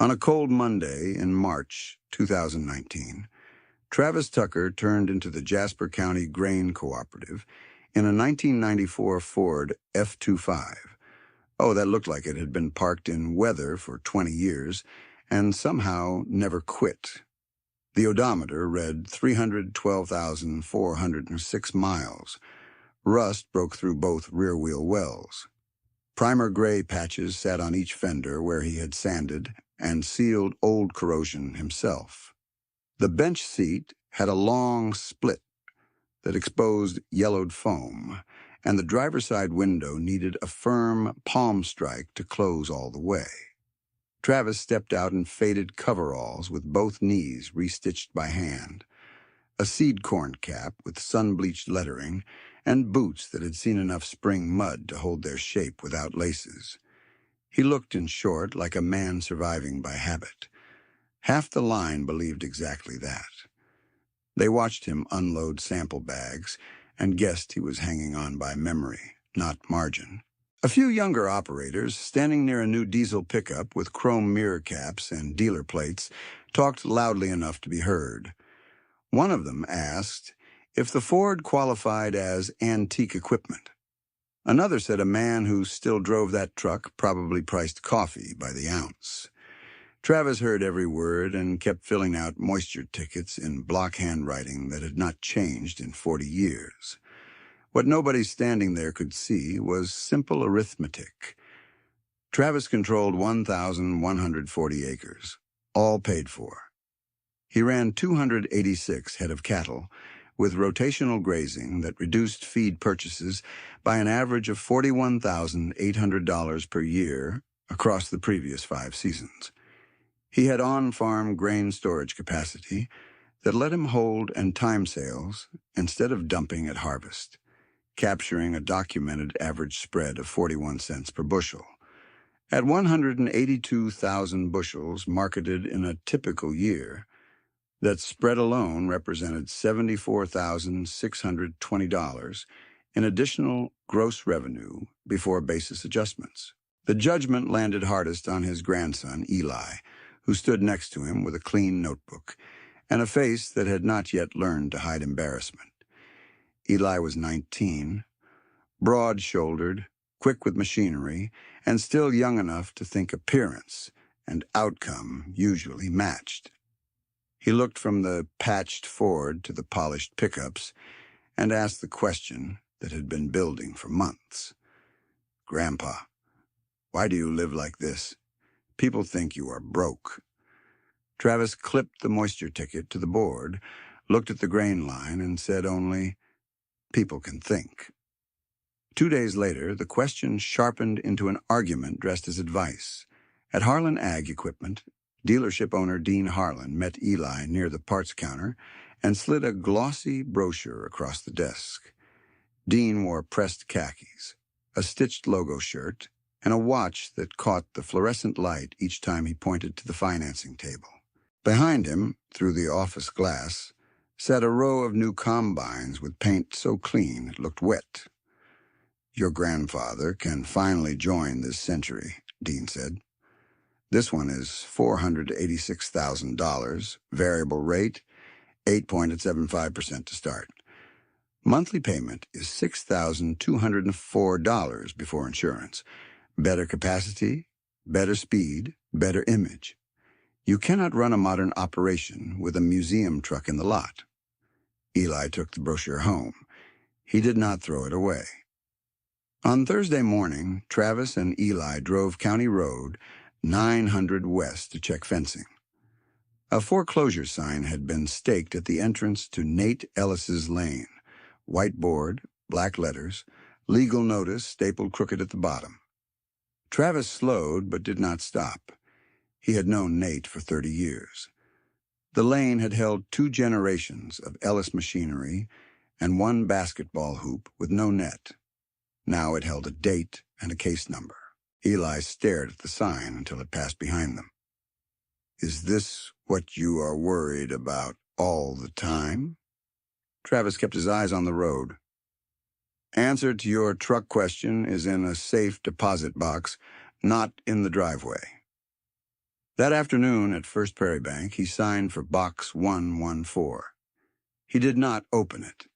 On a cold Monday in March 2019, Travis Tucker turned into the Jasper County Grain Cooperative in a 1994 Ford F-25. Oh, that looked like it had been parked in weather for 20 years and somehow never quit. The odometer read 312,406 miles. Rust broke through both rear-wheel wells. Primer gray patches sat on each fender where he had sanded and sealed old corrosion himself. The bench seat had a long split that exposed yellowed foam, and the driver's side window needed a firm palm strike to close all the way. Travis stepped out in faded coveralls with both knees restitched by hand, a seed corn cap with sun-bleached lettering, and boots that had seen enough spring mud to hold their shape without laces. He looked, in short, like a man surviving by habit. Half the line believed exactly that. They watched him unload sample bags and guessed he was hanging on by memory, not margin. A few younger operators, standing near a new diesel pickup with chrome mirror caps and dealer plates, talked loudly enough to be heard. One of them asked if the Ford qualified as antique equipment. Another said a man who still drove that truck probably priced coffee by the ounce. Travis heard every word and kept filling out moisture tickets in block handwriting that had not changed in 40 years. What nobody standing there could see was simple arithmetic. Travis controlled 1,140 acres, all paid for. He ran 286 head of cattle, with rotational grazing that reduced feed purchases by an average of $41,800 per year across the previous 5 seasons. He had on-farm grain storage capacity that let him hold and time sales instead of dumping at harvest, capturing a documented average spread of 41 cents per bushel. At 182,000 bushels marketed in a typical year, that spread alone represented $74,620 in additional gross revenue before basis adjustments. The judgment landed hardest on his grandson, Eli, who stood next to him with a clean notebook and a face that had not yet learned to hide embarrassment. Eli was 19, broad-shouldered, quick with machinery, and still young enough to think appearance and outcome usually matched. He looked from the patched Ford to the polished pickups and asked the question that had been building for months. "Grandpa, why do you live like this? People think you are broke." Travis clipped the moisture ticket to the board, looked at the grain line, and said only, "People can think." 2 days later, the question sharpened into an argument dressed as advice. At Harlan Ag Equipment, dealership owner Dean Harlan met Eli near the parts counter and slid a glossy brochure across the desk. Dean wore pressed khakis, a stitched logo shirt, and a watch that caught the fluorescent light each time he pointed to the financing table. Behind him, through the office glass, sat a row of new combines with paint so clean it looked wet. "Your grandfather can finally join this century," Dean said. "This one is $486,000, variable rate, 8.75% to start. Monthly payment is $6,204 before insurance. Better capacity, better speed, better image. You cannot run a modern operation with a museum truck in the lot." Eli took the brochure home. He did not throw it away. On Thursday morning, Travis and Eli drove County Road 900 west to check fencing. A foreclosure sign had been staked at the entrance to Nate Ellis's lane. White board, black letters, legal notice stapled crooked at the bottom. Travis slowed but did not stop. He had known Nate for 30 years. The lane had held 2 generations of Ellis machinery and 1 basketball hoop with no net. Now it held a date and a case number. Eli stared at the sign until it passed behind them. "Is this what you are worried about all the time?" Travis kept his eyes on the road. "Answer to your truck question is in a safe deposit box, not in the driveway." That afternoon at First Prairie Bank, he signed for Box 114. He did not open it.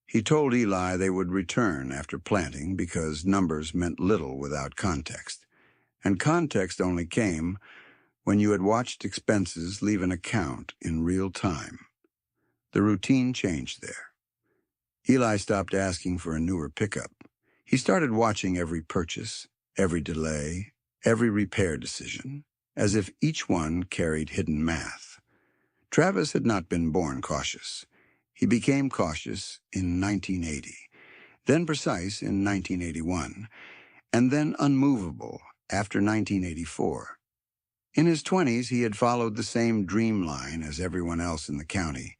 He told Eli they would return after planting because numbers meant little without context. And context only came when you had watched expenses leave an account in real time. The routine changed there. Eli stopped asking for a newer pickup. He started watching every purchase, every delay, every repair decision, as if each one carried hidden math. Travis had not been born cautious. He became cautious in 1980, then precise in 1981, and then unmovable after 1984. In his 20s, he had followed the same dream line as everyone else in the county.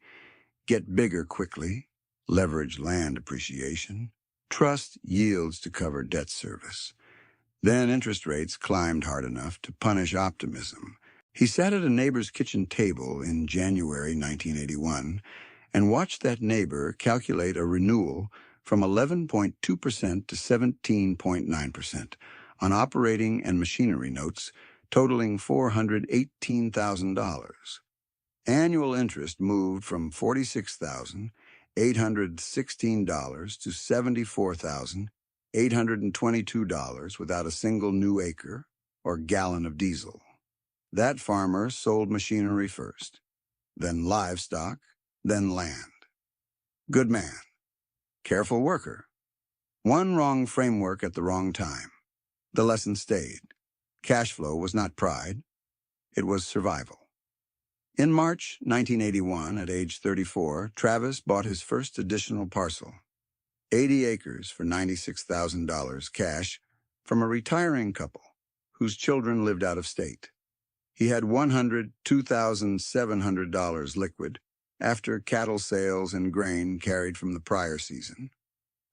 Get bigger quickly, leverage land appreciation, trust yields to cover debt service. Then interest rates climbed hard enough to punish optimism. He sat at a neighbor's kitchen table in January 1981 and watched that neighbor calculate a renewal from 11.2% to 17.9% on operating and machinery notes totaling $418,000. Annual interest moved from $46,816 to $74,822 without a single new acre or gallon of diesel. That farmer sold machinery first, then livestock, then land. Good man. Careful worker. One wrong framework at the wrong time. The lesson stayed. Cash flow was not pride. It was survival. In March 1981, at age 34, Travis bought his first additional parcel, 80 acres for $96,000 cash from a retiring couple whose children lived out of state. He had $102,700 liquid after cattle sales and grain carried from the prior season.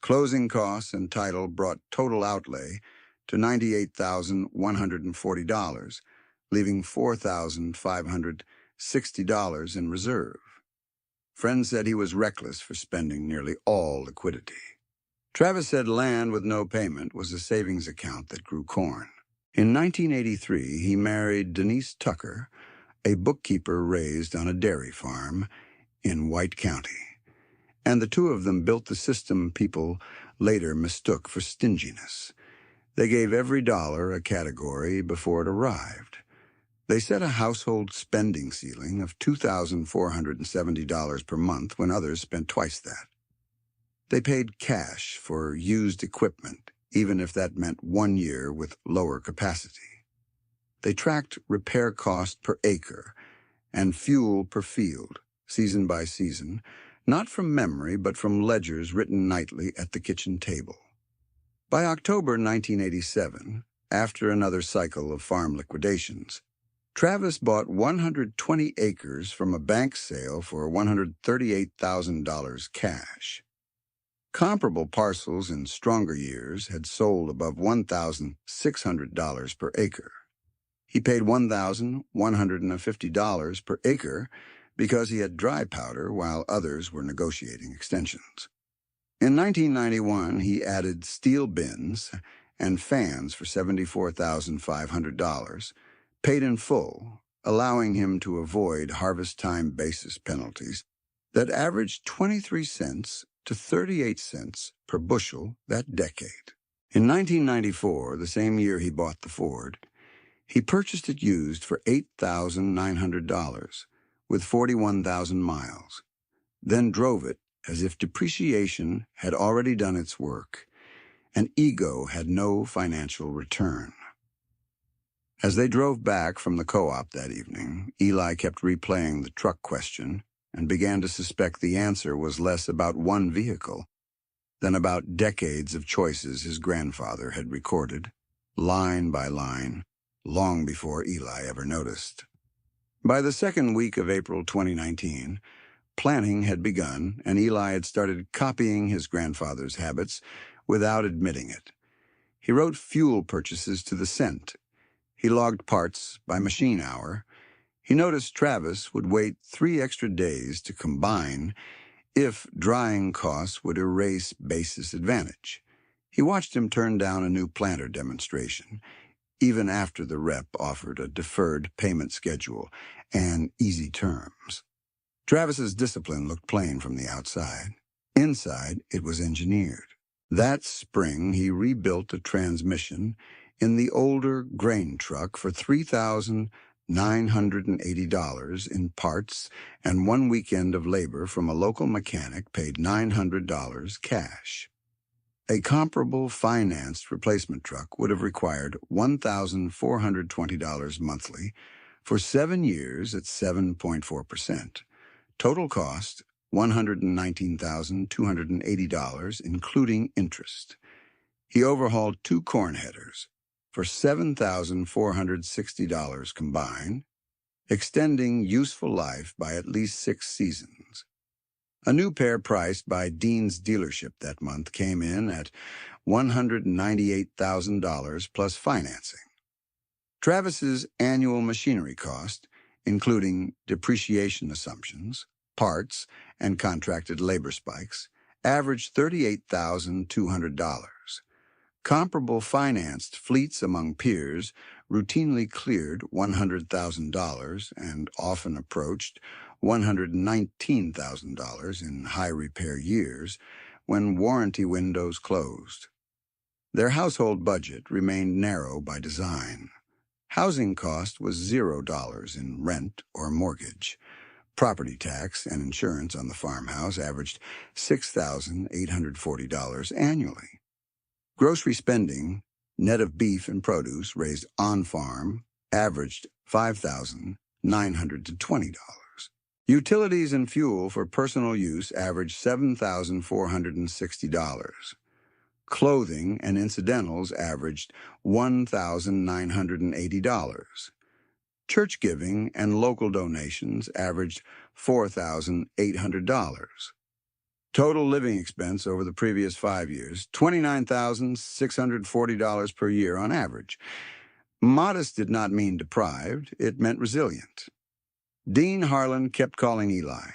Closing costs and title brought total outlay to $98,140, leaving $4,560 in reserve. Friends said he was reckless for spending nearly all liquidity. Travis said land with no payment was a savings account that grew corn. In 1983, he married Denise Tucker, a bookkeeper raised on a dairy farm in White County, and the two of them built the system people later mistook for stinginess. They gave every dollar a category before it arrived. They set a household spending ceiling of $2,470 per month when others spent twice that. They paid cash for used equipment, even if that meant 1 year with lower capacity. They tracked repair cost per acre and fuel per field, season by season, not from memory but from ledgers written nightly at the kitchen table. By October 1987, after another cycle of farm liquidations, Travis bought 120 acres from a bank sale for $138,000 cash. Comparable parcels in stronger years had sold above $1,600 per acre. He paid $1,150 per acre because he had dry powder while others were negotiating extensions. In 1991, he added steel bins and fans for $74,500, paid in full, allowing him to avoid harvest time basis penalties that averaged 23 cents to 38 cents per bushel that decade. In 1994, the same year he bought the Ford, he purchased it used for $8,900 with 41,000 miles, then drove it as if depreciation had already done its work and ego had no financial return. As they drove back from the co-op that evening, Eli kept replaying the truck question and began to suspect the answer was less about one vehicle than about decades of choices his grandfather had recorded, line by line, long before Eli ever noticed. By the second week of April 2019, planning had begun, and Eli had started copying his grandfather's habits without admitting it. He wrote fuel purchases to the cent. He logged parts by machine hour. He noticed Travis would wait 3 extra days to combine if drying costs would erase basis advantage. He watched him turn down a new planter demonstration, even after the rep offered a deferred payment schedule and easy terms. Travis's discipline looked plain from the outside. Inside, it was engineered. That spring, he rebuilt a transmission in the older grain truck for $3,980 in parts and one weekend of labor from a local mechanic paid $900 cash. A comparable financed replacement truck would have required $1,420 monthly for 7 years at 7.4%. Total cost, $119,280, including interest. He overhauled 2 corn headers for $7,460 combined, extending useful life by at least 6 seasons. A new pair priced by Dean's dealership that month came in at $198,000 plus financing. Travis's annual machinery cost, including depreciation assumptions, parts, and contracted labor spikes, averaged $38,200. Comparable financed fleets among peers routinely cleared $100,000 and often approached $119,000 in high repair years when warranty windows closed. Their household budget remained narrow by design. Housing cost was $0 in rent or mortgage. Property tax and insurance on the farmhouse averaged $6,840 annually. Grocery spending, net of beef and produce raised on-farm, averaged $5,920. Utilities and fuel for personal use averaged $7,460. Clothing and incidentals averaged $1,980. Church giving and local donations averaged $4,800. Total living expense over the previous 5 years, $29,640 per year on average. Modest did not mean deprived, it meant resilient. Dean Harlan kept calling Eli,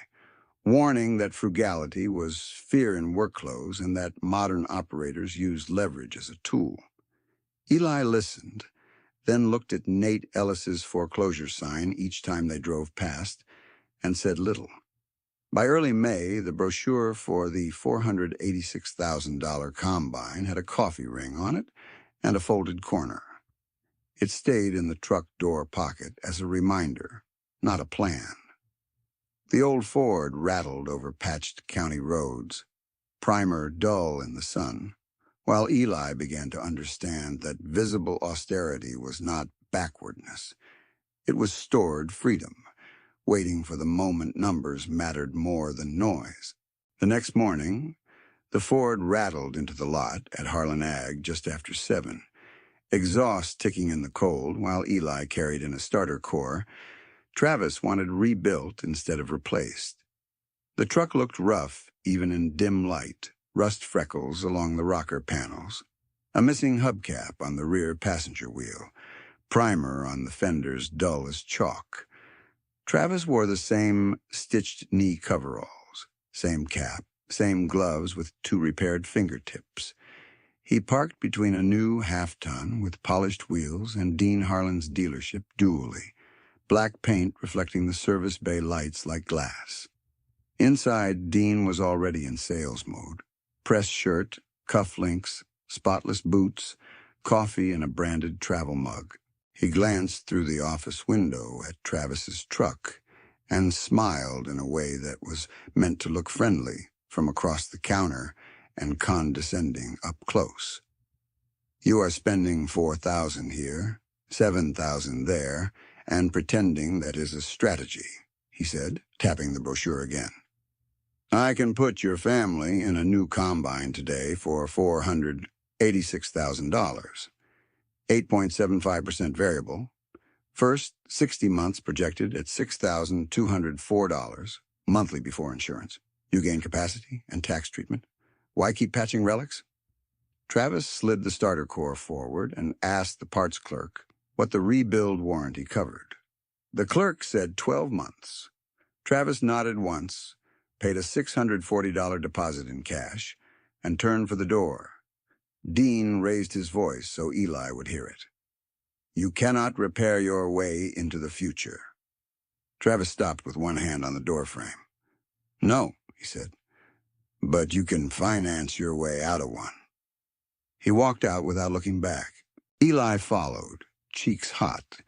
warning that frugality was fear in work clothes and that modern operators used leverage as a tool. Eli listened, then looked at Nate Ellis's foreclosure sign each time they drove past, and said little. By early May, the brochure for the $486,000 combine had a coffee ring on it and a folded corner. It stayed in the truck door pocket as a reminder, not a plan. The old Ford rattled over patched county roads, primer dull in the sun, while Eli began to understand that visible austerity was not backwardness. It was stored freedom, waiting for the moment numbers mattered more than noise. The next morning, the Ford rattled into the lot at Harlan Ag just after 7, exhaust ticking in the cold while Eli carried in a starter core. Travis wanted rebuilt instead of replaced. The truck looked rough even in dim light, rust freckles along the rocker panels, a missing hubcap on the rear passenger wheel, primer on the fenders dull as chalk. Travis wore the same stitched knee coveralls, same cap, same gloves with 2 repaired fingertips. He parked between a new half-ton with polished wheels and Dean Harlan's dealership dually, black paint reflecting the service bay lights like glass. Inside, Dean was already in sales mode. Press shirt, cufflinks, spotless boots, coffee in a branded travel mug. He glanced through the office window at Travis's truck and smiled in a way that was meant to look friendly from across the counter and condescending up close. "You are spending $4,000 here, $7,000 there, and pretending that is a strategy," he said, tapping the brochure again. "I can put your family in a new combine today for $486,000. 8.75% variable. First 60 months projected at $6,204 monthly before insurance. You gain capacity and tax treatment. Why keep patching relics?" Travis slid the starter core forward and asked the parts clerk what the rebuild warranty covered. The clerk said 12 months. Travis nodded once, paid a $640 deposit in cash, and turned for the door. Dean raised his voice so Eli would hear it. You cannot repair your way into the future. Travis stopped with one hand on the doorframe. No, he said, but you can finance your way out of one. He walked out without looking back. Eli followed, cheeks hot,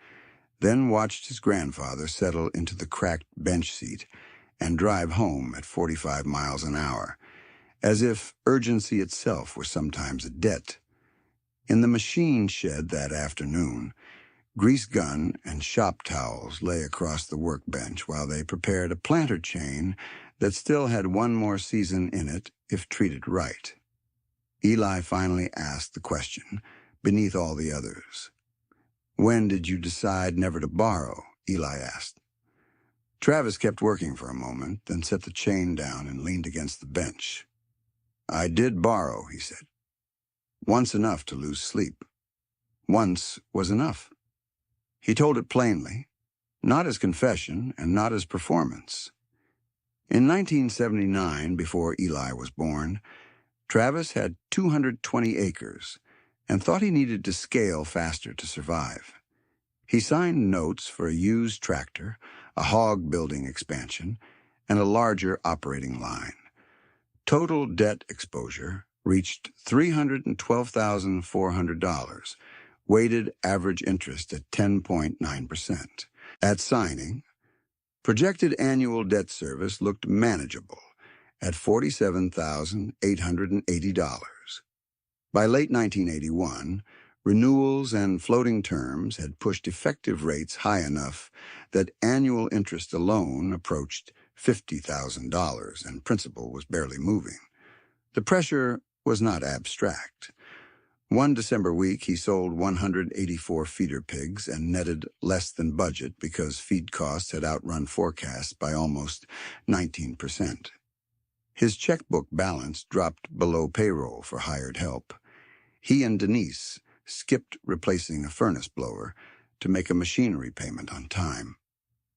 then watched his grandfather settle into the cracked bench seat and drive home at 45 miles an hour, as if urgency itself were sometimes a debt. In the machine shed that afternoon, grease gun and shop towels lay across the workbench while they prepared a planter chain that still had one more season in it if treated right. Eli finally asked the question, beneath all the others. When did you decide never to borrow? Eli asked. Travis kept working for a moment, then set the chain down and leaned against the bench. I did borrow, he said. Once enough to lose sleep. Once was enough. He told it plainly, not as confession and not as performance. In 1979, before Eli was born, Travis had 220 acres and thought he needed to scale faster to survive. He signed notes for a used tractor, a hog building expansion, and a larger operating line. Total debt exposure reached $312,400, weighted average interest at 10.9%. At signing, projected annual debt service looked manageable at $47,880. By late 1981, renewals and floating terms had pushed effective rates high enough that annual interest alone approached $50,000 and principal was barely moving. The pressure was not abstract. One December week, he sold 184 feeder pigs and netted less than budget because feed costs had outrun forecasts by almost 19%. His checkbook balance dropped below payroll for hired help. He and Denise skipped replacing a furnace blower to make a machinery payment on time.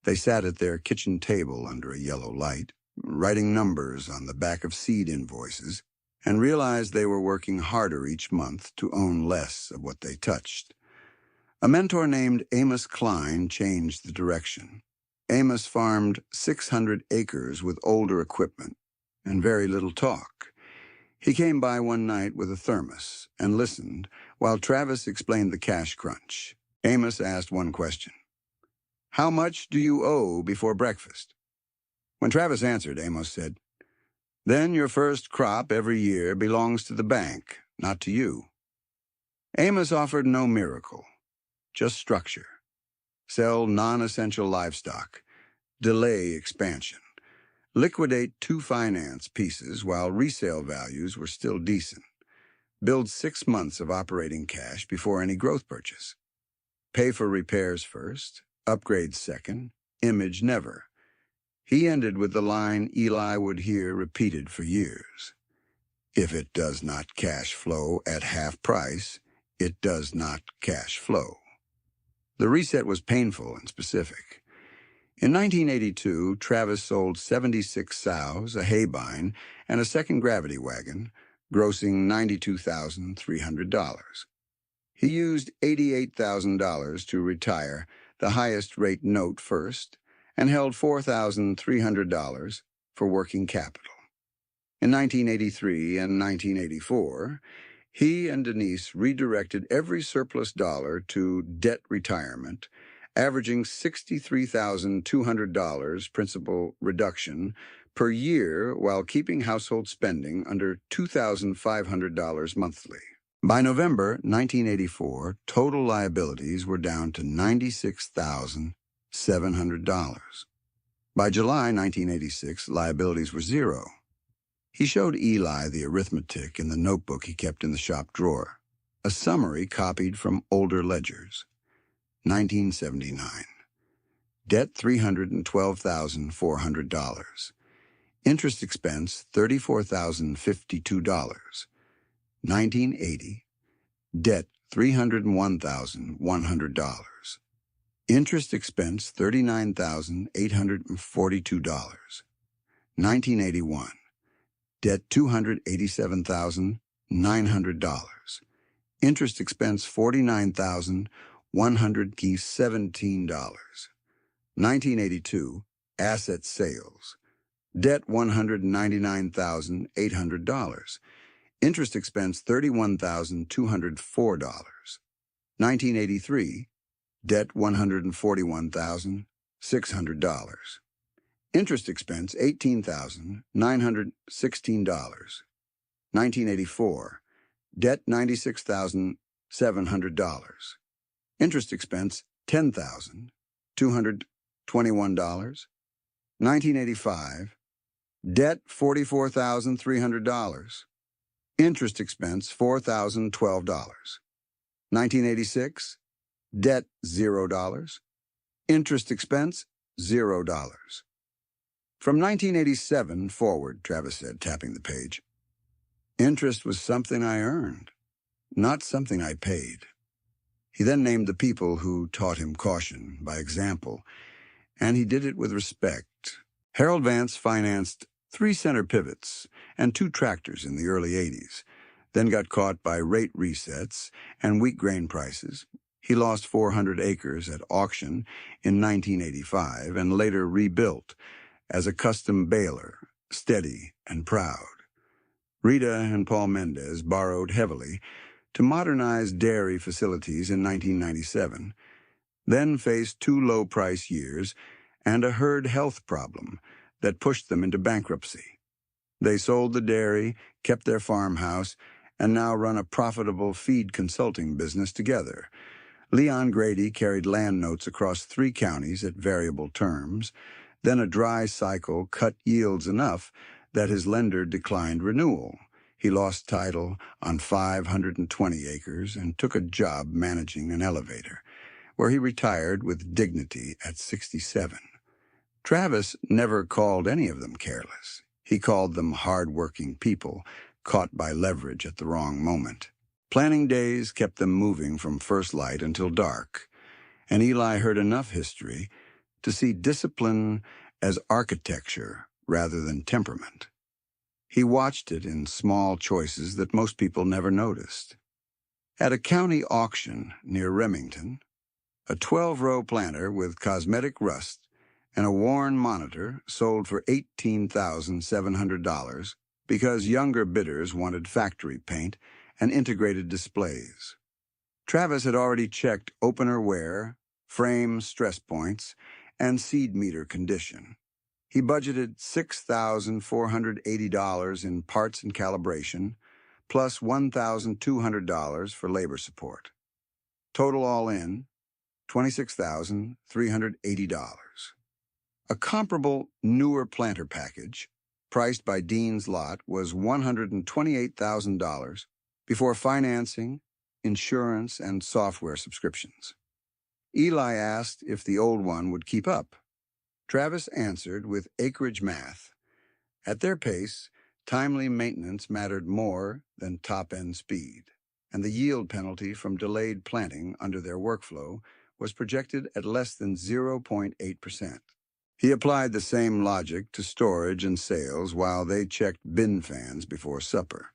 They sat at their kitchen table under a yellow light, writing numbers on the back of seed invoices, and realized they were working harder each month to own less of what they touched. A mentor named Amos Klein changed the direction. Amos farmed 600 acres with older equipment and very little talk. He came by one night with a thermos and listened while Travis explained the cash crunch. Amos asked one question. How much do you owe before breakfast? When Travis answered, Amos said, Then your first crop every year belongs to the bank, not to you. Amos offered no miracle, just structure. Sell non-essential livestock, delay expansion, liquidate 2 finance pieces while resale values were still decent, build 6 months of operating cash before any growth purchase, pay for repairs first, upgrades second, image never. He ended with the line Eli would hear repeated for years. If it does not cash flow at half price, it does not cash flow. The reset was painful and specific. In 1982, Travis sold 76 sows, a haybine, and a second gravity wagon, grossing $92,300. He used $88,000 to retire the highest rate note first and held $4,300 for working capital. In 1983 and 1984, he and Denise redirected every surplus dollar to debt retirement, averaging $63,200 principal reduction per year while keeping household spending under $2,500 monthly. By November 1984, total liabilities were down to $96,700. By July 1986, liabilities were zero. He showed Eli the arithmetic in the notebook he kept in the shop drawer, a summary copied from older ledgers. 1979. Debt $312,400. Interest expense $34,052. 1980. Debt $301,100. Interest expense $39,842. 1981. Debt $287,900. Interest expense $49,100. $117. 1982, asset sales. Debt $199,800. Interest expense $31,204. 1983, debt $141,600. Interest expense $18,916. 1984, debt $96,700. Interest expense $10,221. 1985, debt $44,300. Interest expense $4,012. 1986, debt $0. Interest expense $0. From 1987 forward, Travis said, tapping the page, interest was something I earned, not something I paid. He then named the people who taught him caution by example, and he did it with respect. Harold Vance financed 3 center pivots and 2 tractors in the early 80s, then got caught by rate resets and weak grain prices. He lost 400 acres at auction in 1985 and later rebuilt as a custom baler, steady and proud. Rita and Paul Mendez borrowed heavily to modernize dairy facilities in 1997, then faced 2 low-price years and a herd health problem that pushed them into bankruptcy. They sold the dairy, kept their farmhouse, and now run a profitable feed consulting business together. Leon Grady carried land notes across 3 counties at variable terms. Then a dry cycle cut yields enough that his lender declined renewal. He lost title on 520 acres and took a job managing an elevator, where he retired with dignity at 67. Travis never called any of them careless. He called them hard-working people caught by leverage at the wrong moment. Planning days kept them moving from first light until dark, and Eli heard enough history to see discipline as architecture rather than temperament. He watched it in small choices that most people never noticed. At a county auction near Remington, a 12-row planter with cosmetic rust and a worn monitor sold for $18,700 because younger bidders wanted factory paint and integrated displays. Travis had already checked opener wear, frame stress points, and seed meter condition. He budgeted $6,480 in parts and calibration, plus $1,200 for labor support. Total all in, $26,380. A comparable, newer planter package, priced by Dean's Lot, was $128,000 before financing, insurance, and software subscriptions. Eli asked if the old one would keep up. Travis answered with acreage math. At their pace, timely maintenance mattered more than top-end speed, and the yield penalty from delayed planting under their workflow was projected at less than 0.8%. He applied the same logic to storage and sales while they checked bin fans before supper.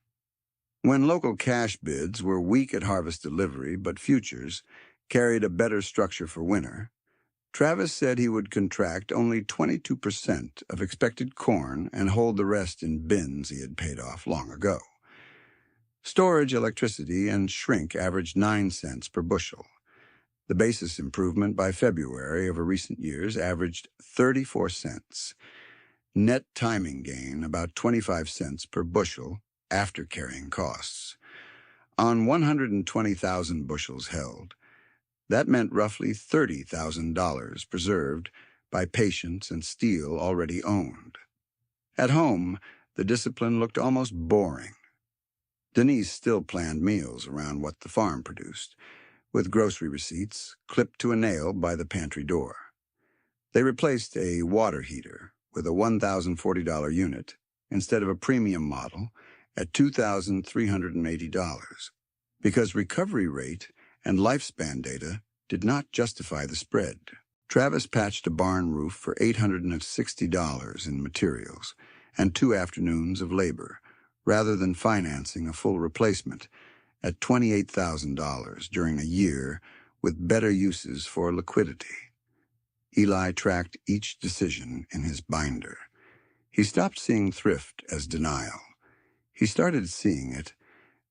When local cash bids were weak at harvest delivery but futures carried a better structure for winter, Travis said he would contract only 22% of expected corn and hold the rest in bins he had paid off long ago. Storage, electricity, and shrink averaged 9 cents per bushel. The basis improvement by February over recent years averaged 34 cents. Net timing gain about 25 cents per bushel after carrying costs. On 120,000 bushels held, that meant roughly $30,000 preserved by patience and steel already owned. At home, the discipline looked almost boring. Denise still planned meals around what the farm produced, with grocery receipts clipped to a nail by the pantry door. They replaced a water heater with a $1,040 unit instead of a premium model at $2,380, because recovery rate and lifespan data did not justify the spread. Travis patched a barn roof for $860 in materials and 2 afternoons of labor, rather than financing a full replacement at $28,000 during a year with better uses for liquidity. Eli tracked each decision in his binder. He stopped seeing thrift as denial. He started seeing it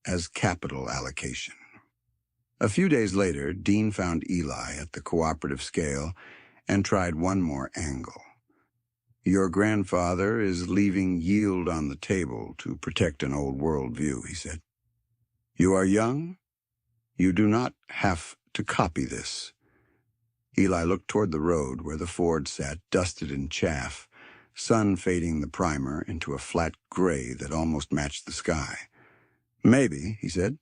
as capital allocation. A few days later, Dean found Eli at the cooperative scale and tried one more angle. "Your grandfather is leaving yield on the table to protect an old world view," he said. "You are young. You do not have to copy this." Eli looked toward the road where the Ford sat, dusted in chaff, sun fading the primer into a flat gray that almost matched the sky. "Maybe," he said.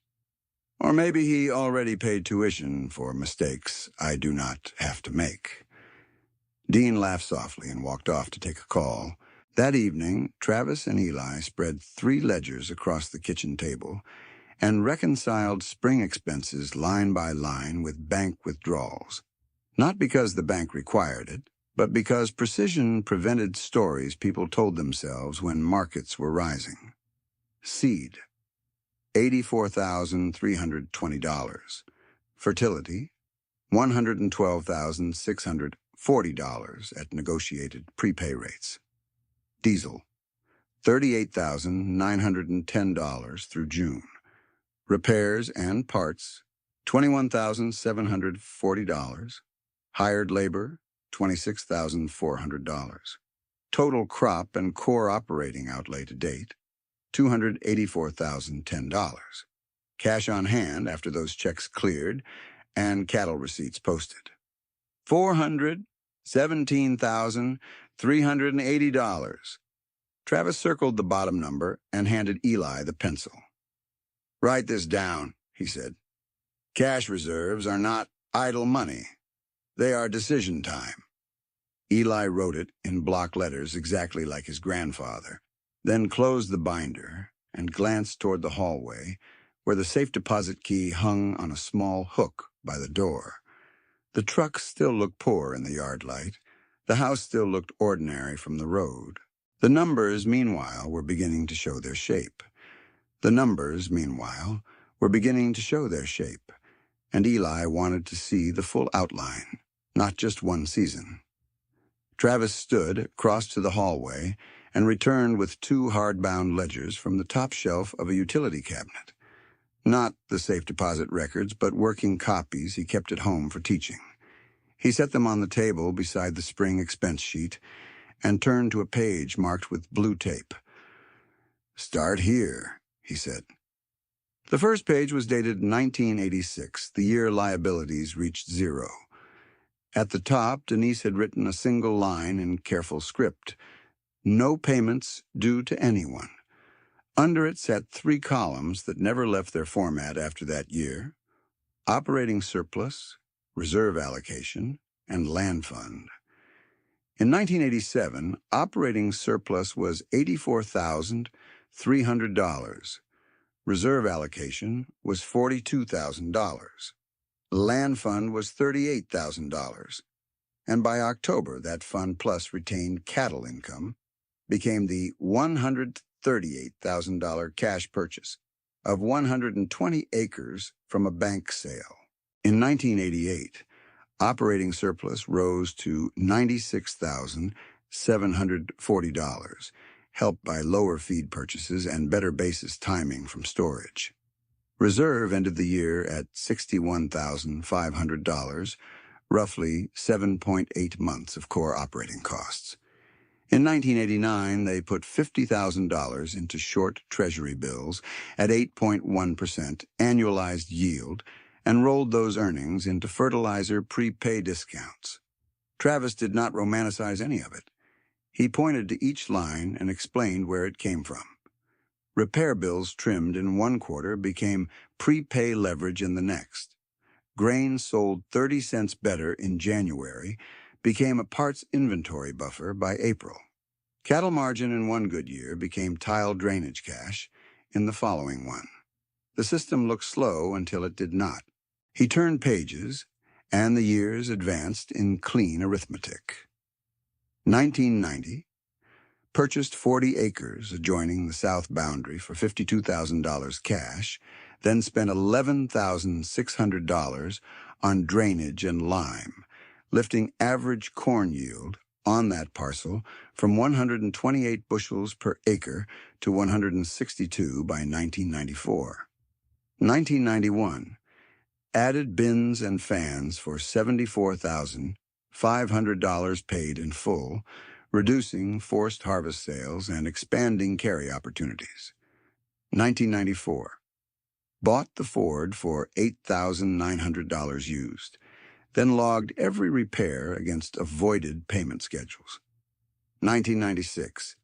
"Or maybe he already paid tuition for mistakes I do not have to make." Dean laughed softly and walked off to take a call. That evening, Travis and Eli spread 3 ledgers across the kitchen table and reconciled spring expenses line by line with bank withdrawals. Not because the bank required it, but because precision prevented stories people told themselves when markets were rising. Seed, $84,320. Fertility, $112,640 at negotiated prepay rates. Diesel, $38,910 through June. Repairs and parts, $21,740. Hired labor, $26,400. Total crop and core operating outlay to date, $284,010. Cash on hand after those checks cleared and cattle receipts posted, $417,380. Travis circled the bottom number and handed Eli the pencil. "Write this down," he said. "Cash reserves are not idle money. They are decision time." Eli wrote it in block letters exactly like his grandfather, then closed the binder and glanced toward the hallway where the safe deposit key hung on a small hook by the door. The truck still looked poor in the yard light. The house still looked ordinary from the road. The numbers, meanwhile, were beginning to show their shape. And Eli wanted to see the full outline, not just one season. Travis stood, crossed to the hallway, and returned with 2 hardbound ledgers from the top shelf of a utility cabinet. Not the safe deposit records, but working copies he kept at home for teaching. He set them on the table beside the spring expense sheet and turned to a page marked with blue tape. "Start here," he said. The first page was dated 1986, the year liabilities reached 0. At the top, Denise had written a single line in careful script: "No payments due to anyone." Under it sat 3 columns that never left their format after that year: operating surplus, reserve allocation, and land fund. In 1987, operating surplus was $84,300. Reserve allocation was $42,000. Land fund was $38,000. And by October, that fund plus retained cattle income became the $138,000 cash purchase of 120 acres from a bank sale. In 1988, operating surplus rose to $96,740, helped by lower feed purchases and better basis timing from storage. Reserve ended the year at $61,500, roughly 7.8 months of core operating costs. In 1989, they put $50,000 into short Treasury bills at 8.1% annualized yield and rolled those earnings into fertilizer prepay discounts. Travis did not romanticize any of it. He pointed to each line and explained where it came from. Repair bills trimmed in one quarter became prepay leverage in the next. Grain sold 30 cents better in January became a parts inventory buffer by April. Cattle margin in one good year became tile drainage cash in the following one. The system looked slow until it did not. He turned pages, and the years advanced in clean arithmetic. 1990, purchased 40 acres adjoining the south boundary for $52,000 cash, then spent $11,600 on drainage and lime, lifting average corn yield on that parcel from 128 bushels per acre to 162 by 1994. 1991, added bins and fans for $74,500 paid in full, reducing forced harvest sales and expanding carry opportunities. 1994, bought the Ford for $8,900 used, then logged every repair against avoided payment schedules. 1996,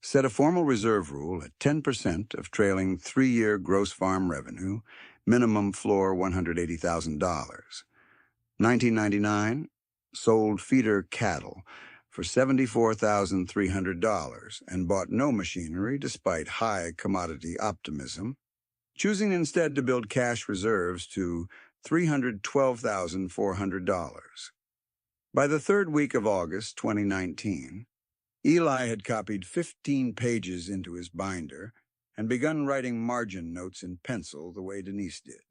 set a formal reserve rule at 10% of trailing 3-year gross farm revenue, minimum floor $180,000. 1999, sold feeder cattle for $74,300 and bought no machinery despite high commodity optimism, choosing instead to build cash reserves to $312,400. By the third week of August 2019, Eli had copied 15 pages into his binder and begun writing margin notes in pencil the way Denise did.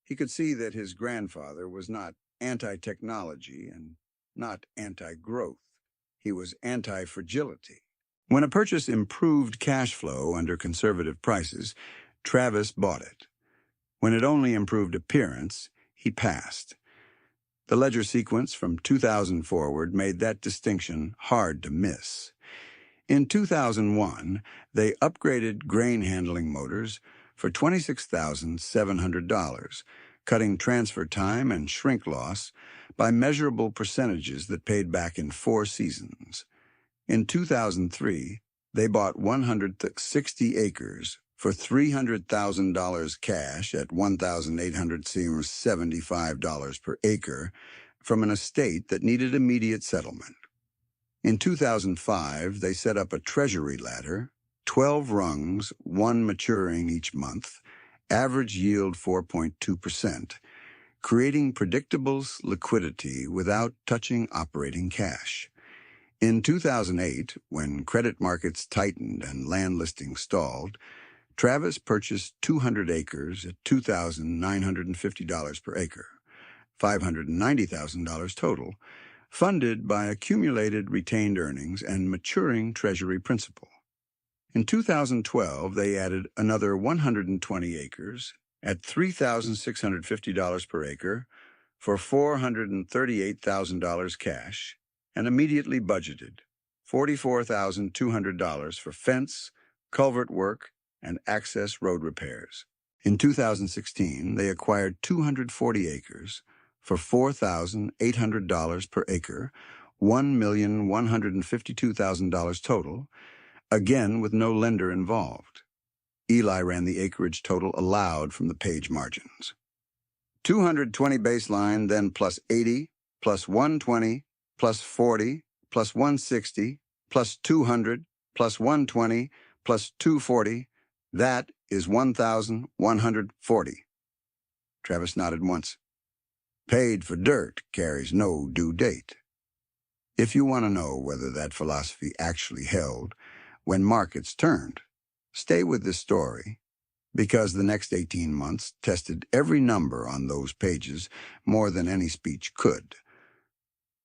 He could see that his grandfather was not anti-technology and not anti-growth. He was anti-fragility. When a purchase improved cash flow under conservative prices, Travis bought it. When it only improved appearance, he passed. The ledger sequence from 2000 forward made that distinction hard to miss. In 2001, they upgraded grain handling motors for $26,700, cutting transfer time and shrink loss by measurable percentages that paid back in 4 seasons. In 2003, they bought 160 acres for $300,000 cash at $1,875 per acre from an estate that needed immediate settlement. In 2005, they set up a treasury ladder, 12 rungs, 1 maturing each month, average yield 4.2%, creating predictable liquidity without touching operating cash. In 2008, when credit markets tightened and land listings stalled, Travis purchased 200 acres at $2,950 per acre, $590,000 total, funded by accumulated retained earnings and maturing treasury principal. In 2012, they added another 120 acres at $3,650 per acre for $438,000 cash and immediately budgeted $44,200 for fence, culvert work, and access road repairs. In 2016, they acquired 240 acres for $4,800 per acre, $1,152,000 total, again with no lender involved. Eli ran the acreage total allowed from the page margins. 220 baseline, then plus 80, plus 120, plus 40, plus 160, plus 200, plus 120, plus 240. That is 1,140. Travis nodded once. Paid for dirt carries no due date. If you want to know whether that philosophy actually held when markets turned, stay with this story, because the next 18 months tested every number on those pages more than any speech could.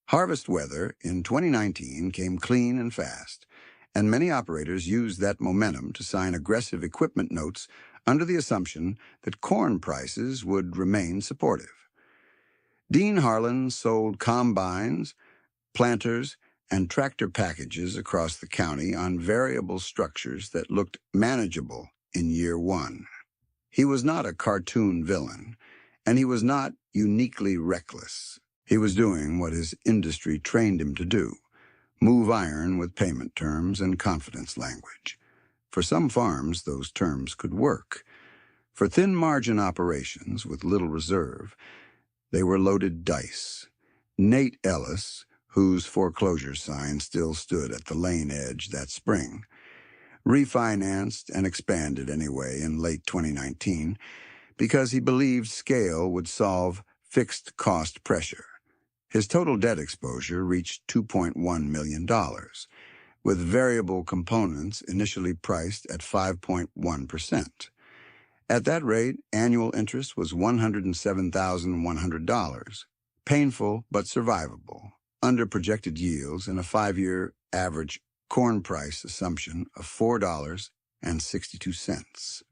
Harvest weather in 2019 came clean and fast, and many operators used that momentum to sign aggressive equipment notes under the assumption that corn prices would remain supportive. Dean Harlan sold combines, planters, and tractor packages across the county on variable structures that looked manageable in year 1. He was not a cartoon villain, and he was not uniquely reckless. He was doing what his industry trained him to do: move iron with payment terms and confidence language. For some farms, those terms could work. For thin margin operations with little reserve, they were loaded dice. Nate Ellis, whose foreclosure sign still stood at the lane edge that spring, refinanced and expanded anyway in late 2019 because he believed scale would solve fixed cost pressure. His total debt exposure reached $2.1 million, with variable components initially priced at 5.1%. At that rate, annual interest was $107,100. Painful but survivable, under projected yields and a 5-year average corn price assumption of $4.62.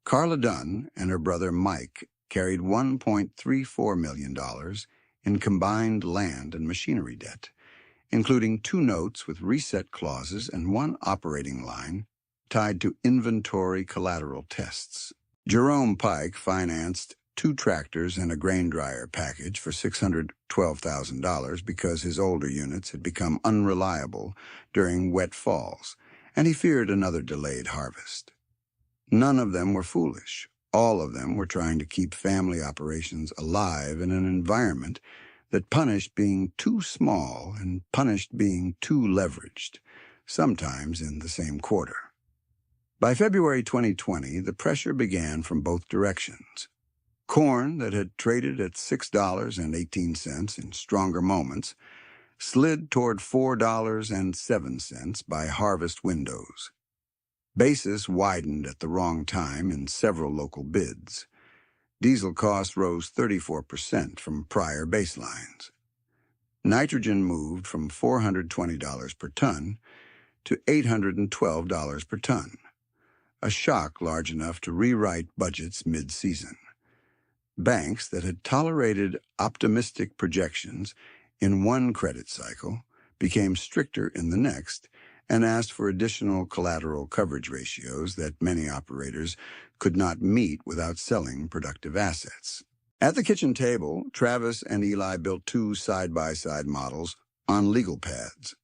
Carla Dunn and her brother Mike carried $1.34 million in combined land and machinery debt, including 2 notes with reset clauses and 1 operating line tied to inventory collateral tests. Jerome Pike financed 2 tractors and a grain dryer package for $612,000 because his older units had become unreliable during wet falls, and he feared another delayed harvest. None of them were foolish. All of them were trying to keep family operations alive in an environment that punished being too small and punished being too leveraged, sometimes in the same quarter. By February 2020, the pressure began from both directions. Corn that had traded at $6.18 in stronger moments slid toward $4.07 by harvest windows. Basis widened at the wrong time in several local bids. Diesel costs rose 34% from prior baselines. Nitrogen moved from $420 per ton to $812 per ton, a shock large enough to rewrite budgets mid-season. Banks that had tolerated optimistic projections in one credit cycle became stricter in the next and asked for additional collateral coverage ratios that many operators could not meet without selling productive assets. At the kitchen table, Travis and Eli built 2 side-by-side models on legal pads.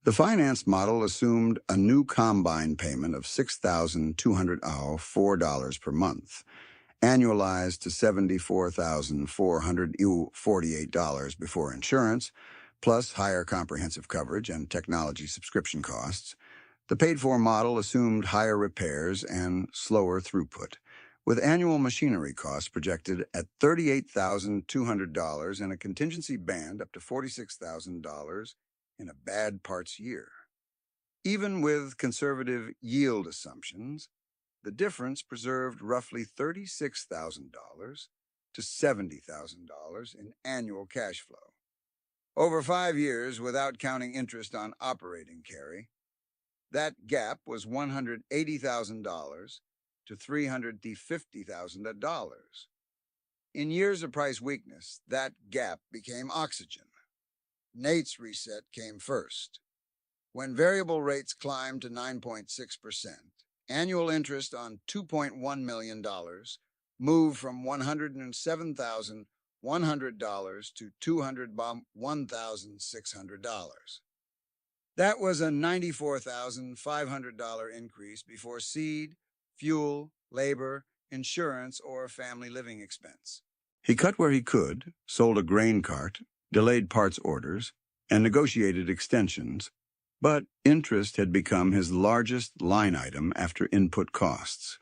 The finance model assumed a new combine payment of $6,204 per month, annualized to $74,448 before insurance, plus higher comprehensive coverage and technology subscription costs. The paid-for model assumed higher repairs and slower throughput, with annual machinery costs projected at $38,200 and a contingency band up to $46,000 in a bad parts year. Even with conservative yield assumptions, the difference preserved roughly $36,000 to $70,000 in annual cash flow. Over 5 years, without counting interest on operating carry, that gap was $180,000 to $350,000. In years of price weakness, that gap became oxygen. Nate's reset came first. When variable rates climbed to 9.6%, annual interest on $2.1 million moved from $107,100 to $201,600. That was a $94,500 increase before seed, fuel, labor, insurance, or family living expense. He cut where he could, sold a grain cart, delayed parts orders, and negotiated extensions, but interest had become his largest line item after input costs.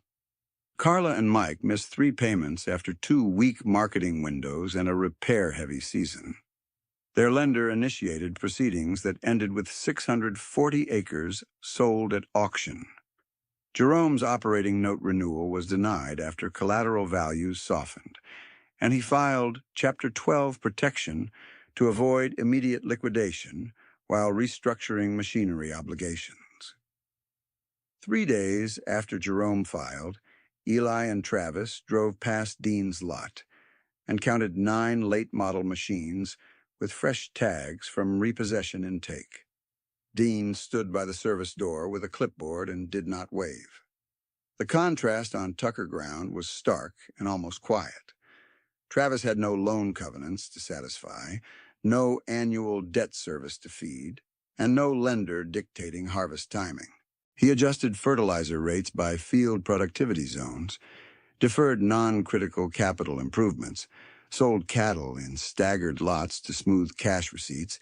Carla and Mike missed 3 payments after 2 weak marketing windows and a repair-heavy season. Their lender initiated proceedings that ended with 640 acres sold at auction. Jerome's operating note renewal was denied after collateral values softened, and he filed Chapter 12 protection to avoid immediate liquidation while restructuring machinery obligations. 3 days after Jerome filed, Eli and Travis drove past Dean's lot and counted 9 late-model machines with fresh tags from repossession intake. Dean stood by the service door with a clipboard and did not wave. The contrast on Tucker ground was stark and almost quiet. Travis had no loan covenants to satisfy, no annual debt service to feed, and no lender dictating harvest timing. He adjusted fertilizer rates by field productivity zones, deferred non-critical capital improvements, sold cattle in staggered lots to smooth cash receipts,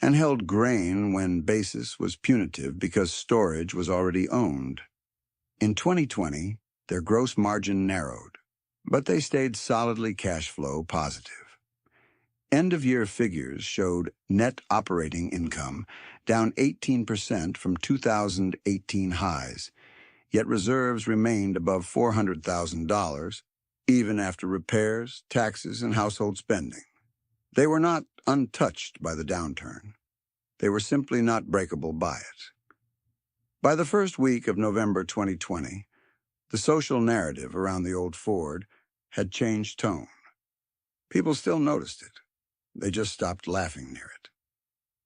and held grain when basis was punitive because storage was already owned. In 2020, their gross margin narrowed, but they stayed solidly cash flow positive. End-of-year figures showed net operating income down 18% from 2018 highs, yet reserves remained above $400,000, even after repairs, taxes, and household spending. They were not untouched by the downturn. They were simply not breakable by it. By the first week of November 2020, the social narrative around the old Ford had changed tone. People still noticed it. They just stopped laughing near it.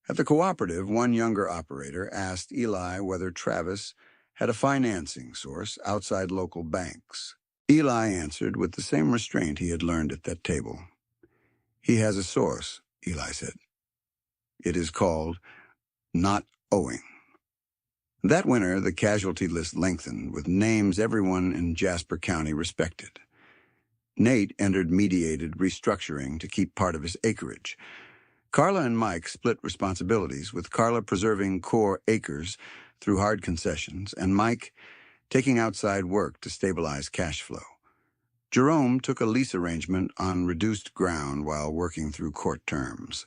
At the cooperative, one younger operator asked Eli whether Travis had a financing source outside local banks. Eli answered with the same restraint he had learned at that table. "He has a source," Eli said. "It is called not owing." That winter, the casualty list lengthened with names everyone in Jasper County respected. Nate entered mediated restructuring to keep part of his acreage. Carla and Mike split responsibilities, with Carla preserving core acres through hard concessions, and Mike taking outside work to stabilize cash flow. Jerome took a lease arrangement on reduced ground while working through court terms.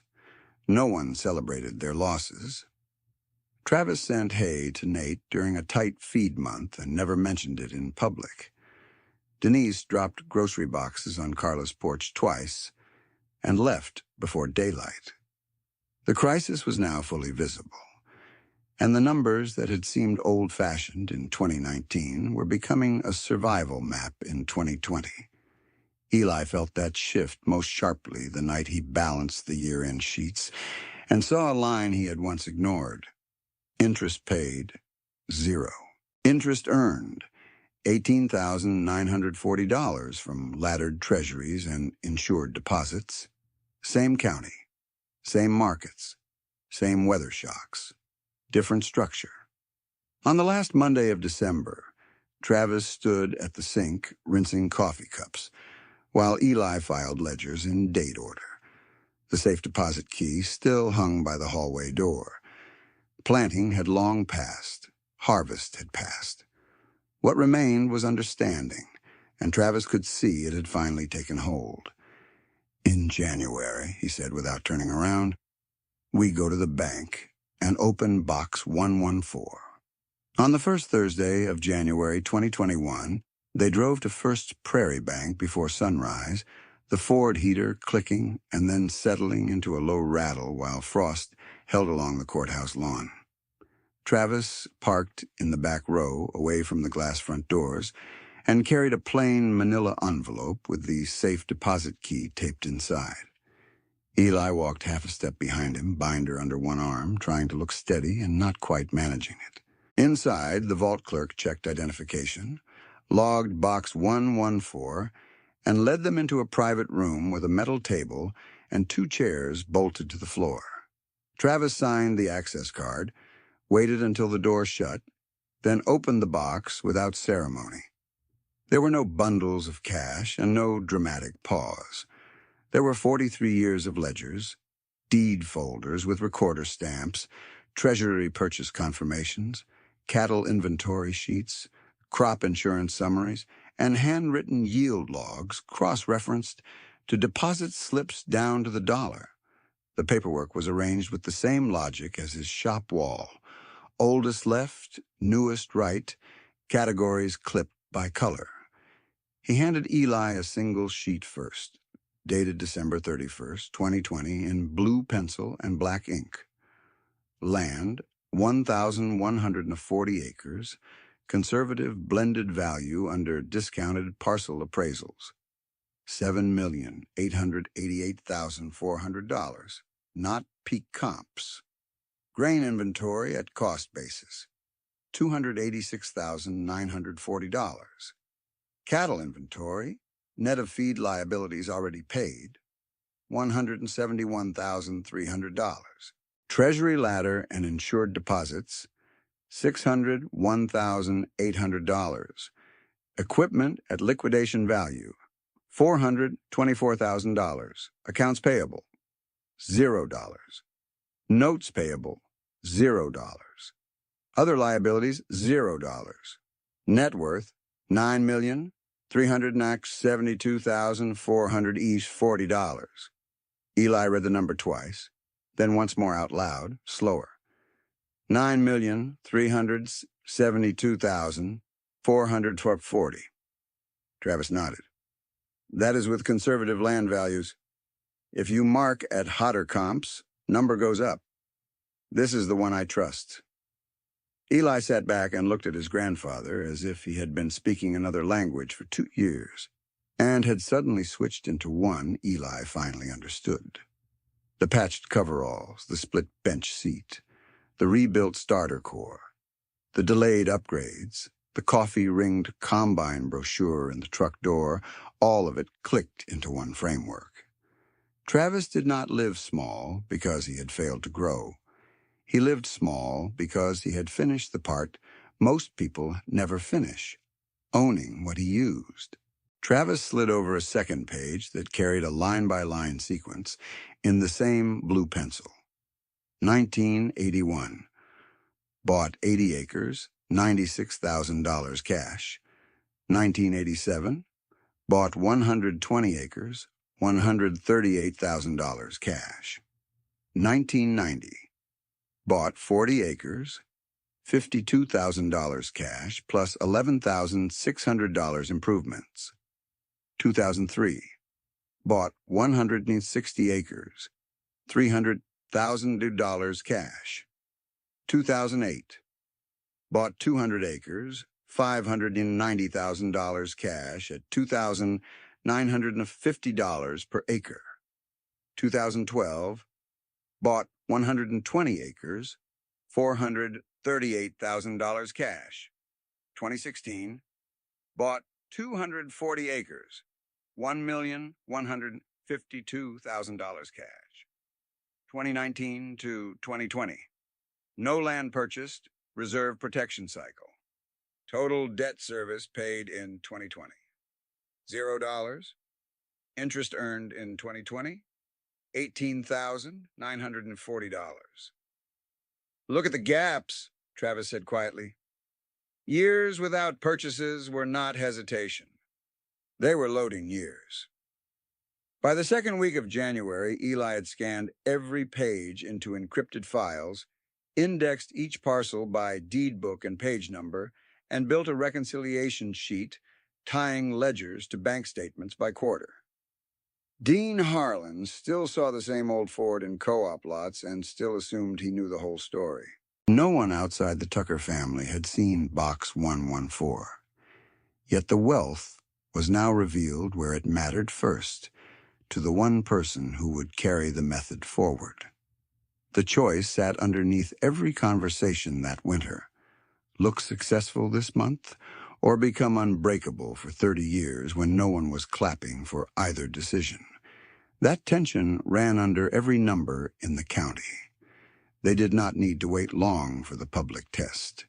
No one celebrated their losses. Travis sent hay to Nate during a tight feed month and never mentioned it in public. Denise dropped grocery boxes on Carla's porch twice and left before daylight. The crisis was now fully visible, and the numbers that had seemed old-fashioned in 2019 were becoming a survival map in 2020. Eli felt that shift most sharply the night he balanced the year-end sheets and saw a line he had once ignored. Interest paid, 0. Interest earned, $18,940 from laddered treasuries and insured deposits. Same county, same markets, same weather shocks, different structure. On the last Monday of December, Travis stood at the sink rinsing coffee cups, while Eli filed ledgers in date order. The safe deposit key still hung by the hallway door. Planting had long passed. Harvest had passed. What remained was understanding, and Travis could see it had finally taken hold. "In January," he said without turning around, "we go to the bank and open box 114. On the first Thursday of January 2021, they drove to First Prairie Bank before sunrise, the Ford heater clicking and then settling into a low rattle while frost held along the courthouse lawn. Travis parked in the back row, away from the glass front doors, and carried a plain manila envelope with the safe deposit key taped inside. Eli walked half a step behind him, binder under one arm, trying to look steady and not quite managing it. Inside, the vault clerk checked identification, logged box 114, and led them into a private room with a metal table and 2 chairs bolted to the floor. Travis signed the access card, waited until the door shut, then opened the box without ceremony. There were no bundles of cash and no dramatic pause. There were 43 years of ledgers, deed folders with recorder stamps, treasury purchase confirmations, cattle inventory sheets, crop insurance summaries, and handwritten yield logs cross-referenced to deposit slips down to the dollar. The paperwork was arranged with the same logic as his shop wall. Oldest left, newest right, categories clipped by color. He handed Eli a single sheet first, dated December 31st, 2020, in blue pencil and black ink. Land, 1,140 acres, conservative blended value under discounted parcel appraisals. $7,888,400, not peak comps. Grain inventory at cost basis, $286,940. Cattle inventory, net of feed liabilities already paid, $171,300. Treasury ladder and insured deposits, $601,800. Equipment at liquidation value, $424,000. Accounts payable, $0. Notes payable, $0. Other liabilities, $0. Net worth, $9,372,400 each, $40. Eli read the number twice, then once more out loud, slower. $9,372,400 440. Travis nodded. That is with conservative land values. If you mark at hotter comps, number goes up. This is the one I trust. Eli sat back and looked at his grandfather as if he had been speaking another language for 2 years, and had suddenly switched into one Eli finally understood. The patched coveralls, the split bench seat, the rebuilt starter core, the delayed upgrades, the coffee-ringed combine brochure in the truck door, all of it clicked into one framework. Travis did not live small because he had failed to grow. He lived small because he had finished the part most people never finish, owning what he used. Travis slid over a second page that carried a line-by-line sequence in the same blue pencil. 1981. Bought 80 acres, $96,000 cash. 1987. Bought 120 acres, $138,000 cash. 1990. Bought 40 acres, $52,000 cash plus $11,600 improvements. 2003. Bought 160 acres, $300,000 cash. 2008. Bought 200 acres, $590,000 cash at $2,950 per acre. 2012. Bought 120 acres, $438,000 cash. 2016. Bought 240 acres, $1,152,000 cash. 2019 to 2020. No land purchased, reserve protection cycle. Total debt service paid in 2020. $0. Interest earned in 2020. $18,940. Look at the gaps, Travis said quietly. Years without purchases were not hesitation. They were loading years. By the second week of January, Eli had scanned every page into encrypted files, indexed each parcel by deed book and page number, and built a reconciliation sheet tying ledgers to bank statements by quarter. Dean Harlan still saw the same old Ford in co-op lots and still assumed he knew the whole story. No one outside the Tucker family had seen Box 114. Yet the wealth was now revealed where it mattered first, to the one person who would carry the method forward. The choice sat underneath every conversation that winter. Look successful this month, or become unbreakable for 30 years when no one was clapping for either decision. That tension ran under every number in the county. They did not need to wait long for the public test.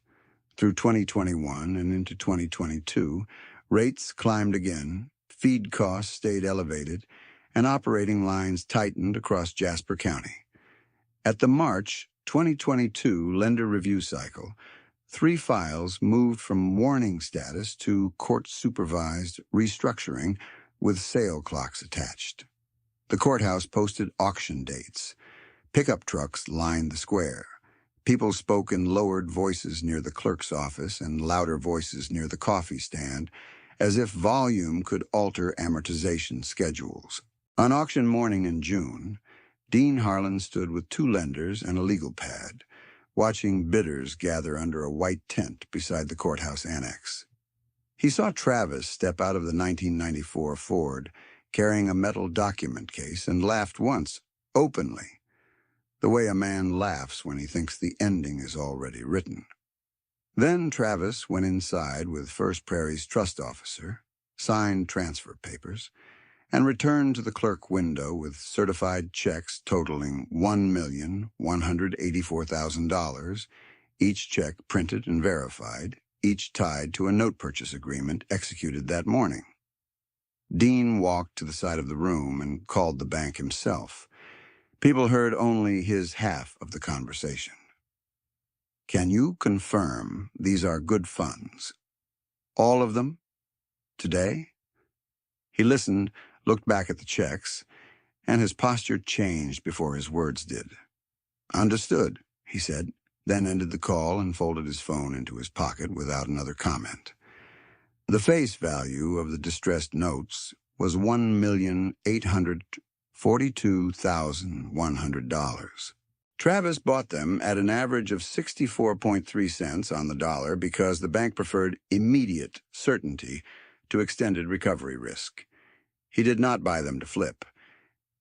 Through 2021 and into 2022, rates climbed again, feed costs stayed elevated, and operating lines tightened across Jasper County. At the March 2022 lender review cycle, 3 files moved from warning status to court-supervised restructuring with sale clocks attached. The courthouse posted auction dates. Pickup trucks lined the square. People spoke in lowered voices near the clerk's office and louder voices near the coffee stand, as if volume could alter amortization schedules. On auction morning in June, Dean Harlan stood with 2 lenders and a legal pad, watching bidders gather under a white tent beside the courthouse annex. He saw Travis step out of the 1994 Ford, carrying a metal document case, and laughed once, openly, the way a man laughs when he thinks the ending is already written. Then Travis went inside with First Prairie's trust officer, signed transfer papers, and returned to the clerk window with certified checks totaling $1,184,000, each check printed and verified, each tied to a note purchase agreement executed that morning. Dean walked to the side of the room and called the bank himself. People heard only his half of the conversation. Can you confirm these are good funds? All of them? Today? He listened, looked back at the checks, and his posture changed before his words did. Understood, he said, then ended the call and folded his phone into his pocket without another comment. The face value of the distressed notes was $1,842,100. Travis bought them at an average of 64.3 cents on the dollar because the bank preferred immediate certainty to extended recovery risk. He did not buy them to flip.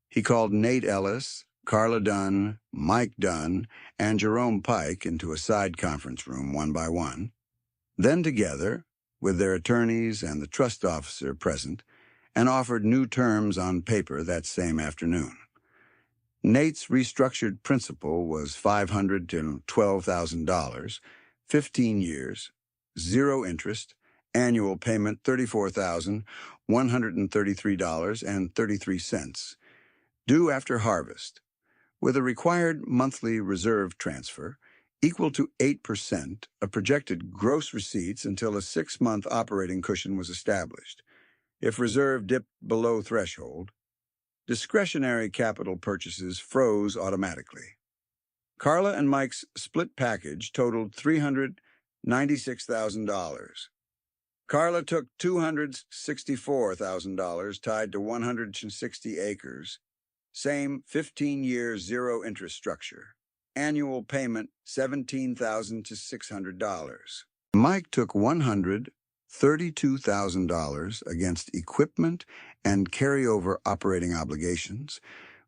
He called Nate Ellis, Carla Dunn, Mike Dunn, and Jerome Pike into a side conference room one by one. Then together, with their attorneys and the trust officer present, and offered new terms on paper that same afternoon. Nate's restructured principal was $500 to $12,000, 15 years, zero interest, annual payment $34,133.33, due after harvest, with a required monthly reserve transfer equal to 8% of projected gross receipts until a 6-month operating cushion was established. If reserve dipped below threshold, discretionary capital purchases froze automatically. Carla and Mike's split package totaled $396,000. Carla took $264,000 tied to 160 acres, same 15-year zero-interest structure. Annual payment $17,600. Mike took $132,000 against equipment and carryover operating obligations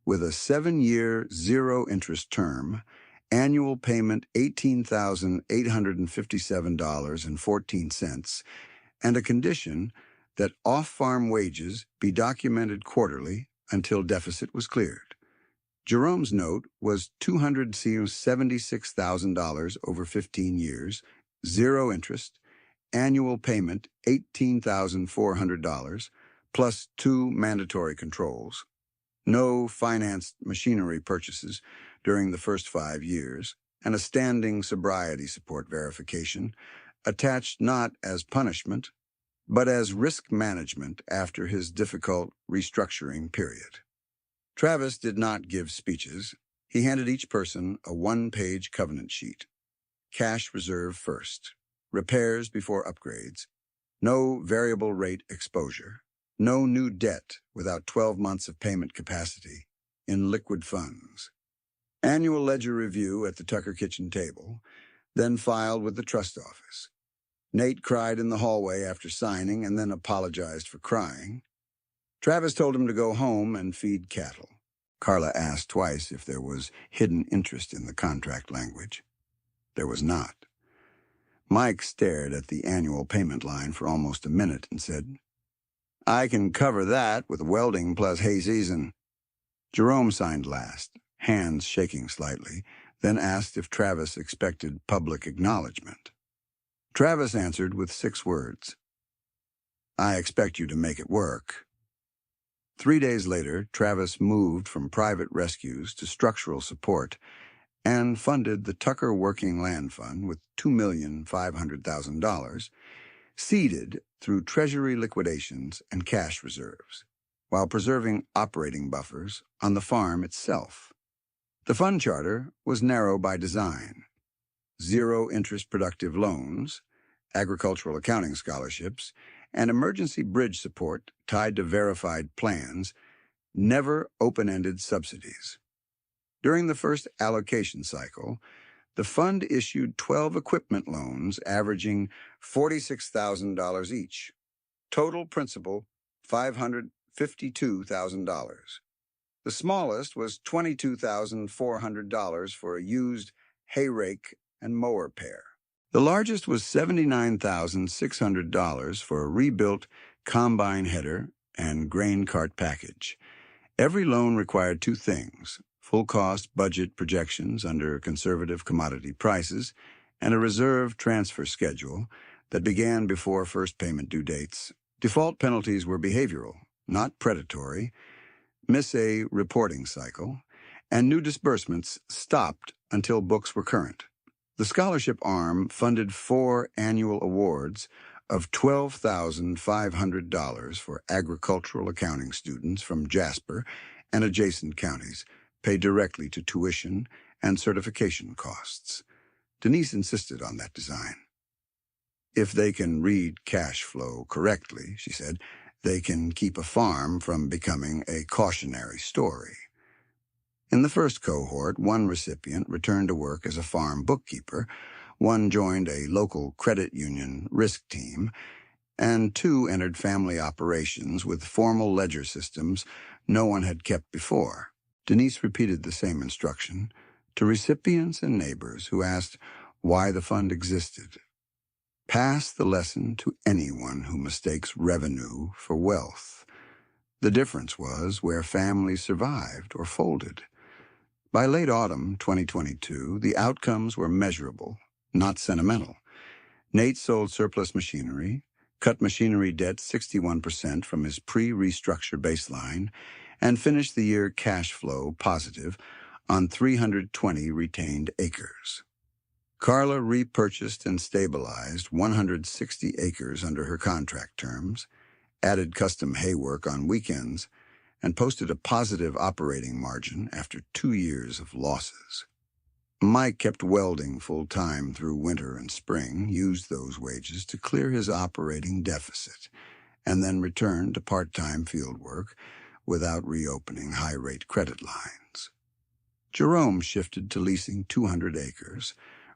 with a 7-year zero-interest term, annual payment $18,857.14, and a condition that off-farm wages be documented quarterly until deficit was cleared. Jerome's note was $276,000 over 15 years, zero interest, annual payment $18,400, plus 2 mandatory controls. No financed machinery purchases during the first 5 years, and a standing sobriety support verification, attached not as punishment, but as risk management after his difficult restructuring period. Travis did not give speeches. He handed each person a 1-page covenant sheet. Cash reserve first. Repairs before upgrades. No variable rate exposure. No new debt without 12 months of payment capacity in liquid funds. Annual ledger review at the Tucker kitchen table, then filed with the trust office. Nate cried in the hallway after signing and then apologized for crying. Travis told him to go home and feed cattle. Carla asked twice if there was hidden interest in the contract language. There was not. Mike stared at the annual payment line for almost a minute and said, "I can cover that with welding plus hay season." Jerome signed last, hands shaking slightly, then asked if Travis expected public acknowledgement. Travis answered with 6 words, "I expect you to make it work." 3 days later, Travis moved from private rescues to structural support and funded the Tucker Working Land Fund with $2,500,000, seeded through Treasury liquidations and cash reserves, while preserving operating buffers on the farm itself. The fund charter was narrow by design. Zero-interest productive loans, agricultural accounting scholarships, and emergency bridge support tied to verified plans, never open-ended subsidies. During the first allocation cycle, the fund issued 12 equipment loans averaging $46,000 each. Total principal, $552,000. The smallest was $22,400 for a used hay rake and mower pair. The largest was $79,600 for a rebuilt combine header and grain cart package. Every loan required 2 things: full-cost budget projections under conservative commodity prices and a reserve transfer schedule that began before first payment due dates. Default penalties were behavioral, not predatory, miss a reporting cycle, and new disbursements stopped until books were current. The scholarship arm funded 4 annual awards of $12,500 for agricultural accounting students from Jasper and adjacent counties, paid directly to tuition and certification costs. Denise insisted on that design. If they can read cash flow correctly, she said, they can keep a farm from becoming a cautionary story. In the first cohort, one recipient returned to work as a farm bookkeeper, one joined a local credit union risk team, and two entered family operations with formal ledger systems no one had kept before. Denise repeated the same instruction to recipients and neighbors who asked why the fund existed. Pass the lesson to anyone who mistakes revenue for wealth. The difference was where families survived or folded. By late autumn 2022, the outcomes were measurable, not sentimental. Nate sold surplus machinery, cut machinery debt 61% from his pre-restructure baseline, and finished the year cash flow positive on 320 retained acres. Carla repurchased and stabilized 160 acres under her contract terms, added custom hay work on weekends, and posted a positive operating margin after 2 years of losses. Mike kept welding full-time through winter and spring, used those wages to clear his operating deficit, and then returned to part-time field work without reopening high-rate credit lines. Jerome shifted to leasing 200 acres,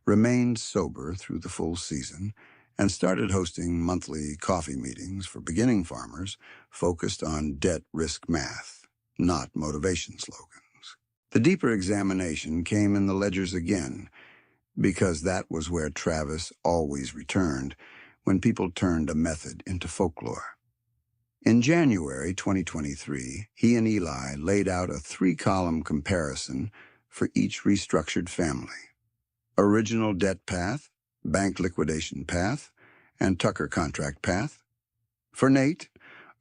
remained sober through the full season, and started hosting monthly coffee meetings for beginning farmers focused on debt risk math, not motivation slogans. The deeper examination came in the ledgers again, because that was where Travis always returned when people turned a method into folklore. In January 2023, he and Eli laid out a 3-column comparison for each restructured family: original debt path, bank liquidation path, and Tucker contract path. For Nate,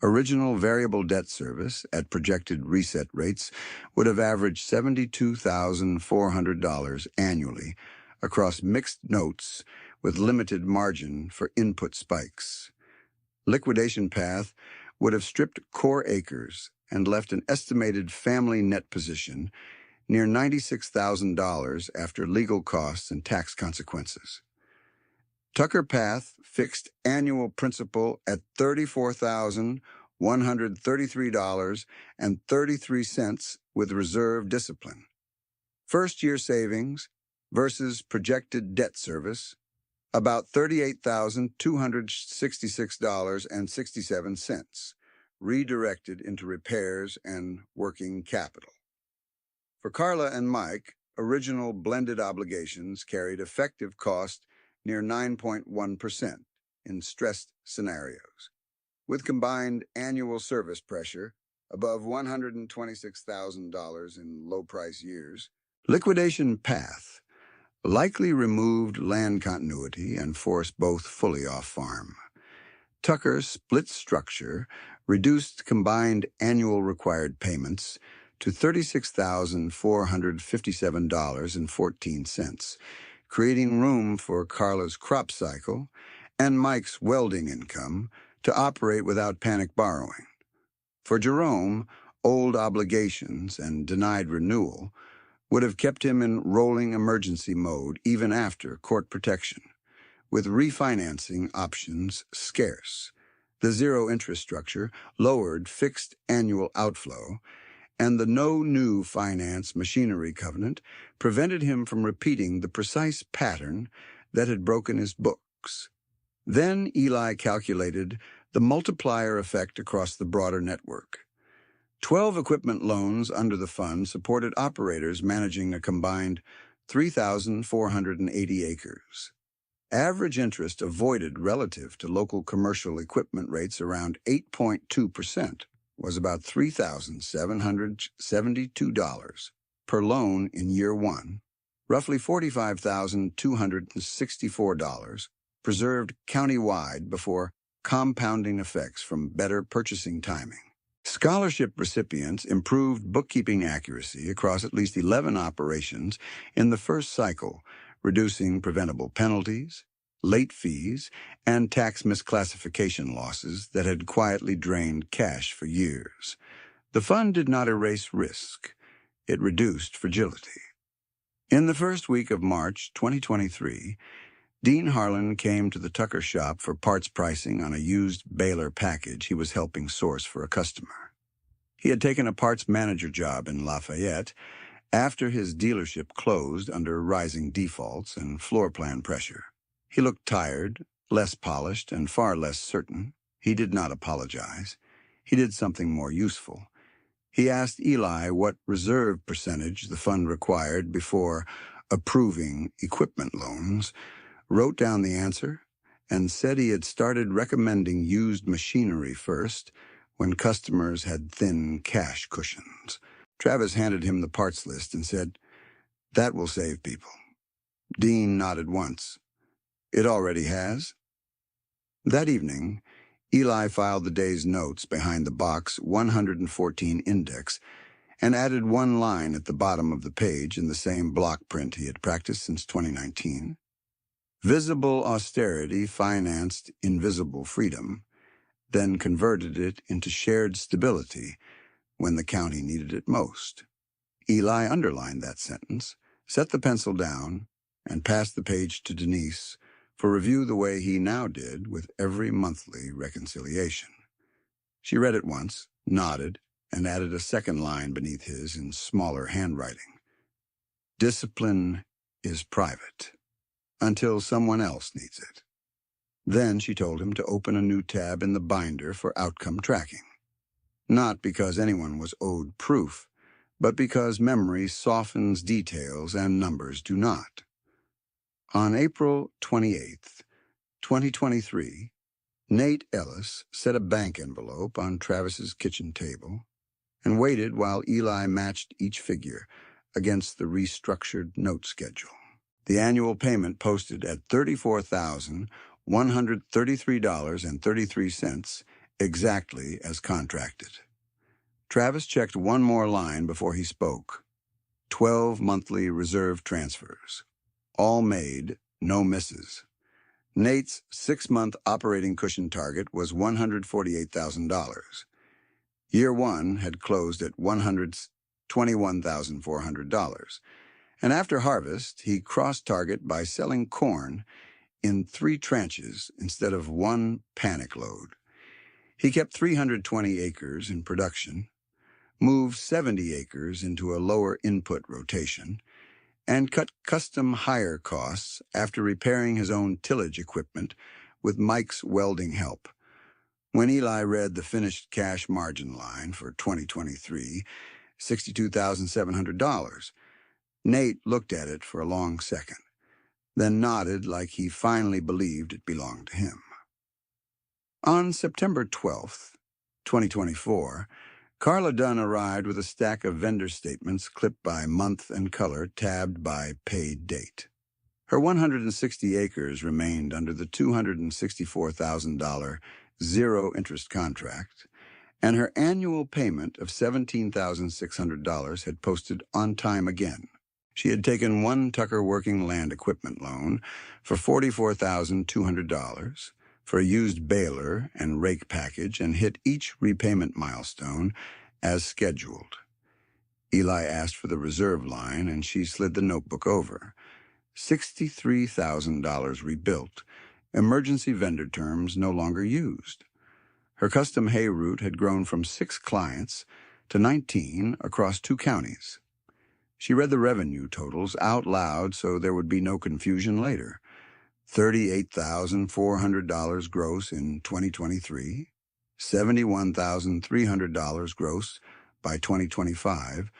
original variable debt service at projected reset rates would have averaged $72,400 annually across mixed notes with limited margin for input spikes. Liquidation path would have stripped core acres and left an estimated family net position near $96,000 after legal costs and tax consequences. Tucker Path fixed annual principal at $34,133.33 with reserve discipline. First-year savings versus projected debt service, about $38,266.67, redirected into repairs and working capital. For Carla and Mike, original blended obligations carried effective cost near 9.1% in stressed scenarios, with combined annual service pressure above $126,000 in low-price years. Liquidation path likely removed land continuity and forced both fully off-farm. Tucker's split structure reduced combined annual required payments to $36,457.14, creating room for Carla's crop cycle and Mike's welding income to operate without panic borrowing. For Jerome, old obligations and denied renewal would have kept him in rolling emergency mode even after court protection, with refinancing options scarce. The zero-interest structure lowered fixed annual outflow, and the no new finance machinery covenant prevented him from repeating the precise pattern that had broken his books. Then Eli calculated the multiplier effect across the broader network. 12 equipment loans under the fund supported operators managing a combined 3,480 acres. Average interest avoided relative to local commercial equipment rates around 8.2% was about $3,772 per loan in year one, roughly $45,264 preserved countywide before compounding effects from better purchasing timing. Scholarship recipients improved bookkeeping accuracy across at least 11 operations in the first cycle, reducing preventable penalties, late fees, and tax misclassification losses that had quietly drained cash for years. The fund did not erase risk. It reduced fragility. In the first week of March 2023, Dean Harlan came to the Tucker shop for parts pricing on a used baler package he was helping source for a customer. He had taken a parts manager job in Lafayette after his dealership closed under rising defaults and floor plan pressure. He looked tired, less polished, and far less certain. He did not apologize. He did something more useful. He asked Eli what reserve percentage the fund required before approving equipment loans, wrote down the answer, and said he had started recommending used machinery first when customers had thin cash cushions. Travis handed him the parts list and said, "That will save people." Dean nodded once. "It already has?" That evening, Eli filed the day's notes behind the box 114 index and added one line at the bottom of the page in the same block print he had practiced since 2019. Visible austerity financed invisible freedom, then converted it into shared stability when the county needed it most. Eli underlined that sentence, set the pencil down, and passed the page to Denise for review the way he now did with every monthly reconciliation. She read it once, nodded, and added a second line beneath his in smaller handwriting. "Discipline is private, until someone else needs it." Then she told him to open a new tab in the binder for outcome tracking. Not because anyone was owed proof, but because memory softens details and numbers do not. On April 28th, 2023, Nate Ellis set a bank envelope on Travis's kitchen table and waited while Eli matched each figure against the restructured note schedule. The annual payment posted at $34,133.33, exactly as contracted. Travis checked one more line before he spoke. 12 monthly reserve transfers. All made, no misses. Nate's 6-month operating cushion target was $148,000. Year 1 had closed at $121,400. And after harvest, he crossed target by selling corn in 3 tranches instead of 1 panic load. He kept 320 acres in production, moved 70 acres into a lower input rotation, and cut custom hire costs after repairing his own tillage equipment with Mike's welding help. When Eli read the finished cash margin line for 2023, $62,700, Nate looked at it for a long second, then nodded like he finally believed it belonged to him. On September 12th, 2024, Carla Dunn arrived with a stack of vendor statements clipped by month and color, tabbed by paid date. Her 160 acres remained under the $264,000 zero-interest contract, and her annual payment of $17,600 had posted on time again. She had taken one Tucker working land equipment loan for $44,200 for a used baler and rake package and hit each repayment milestone as scheduled. Eli asked for the reserve line, and she slid the notebook over. $63,000 rebuilt, emergency vendor terms no longer used. Her custom hay route had grown from 6 clients to 19 across 2 counties. She read the revenue totals out loud so there would be no confusion later. $38,400 gross in 2023, $71,300 gross by 2025,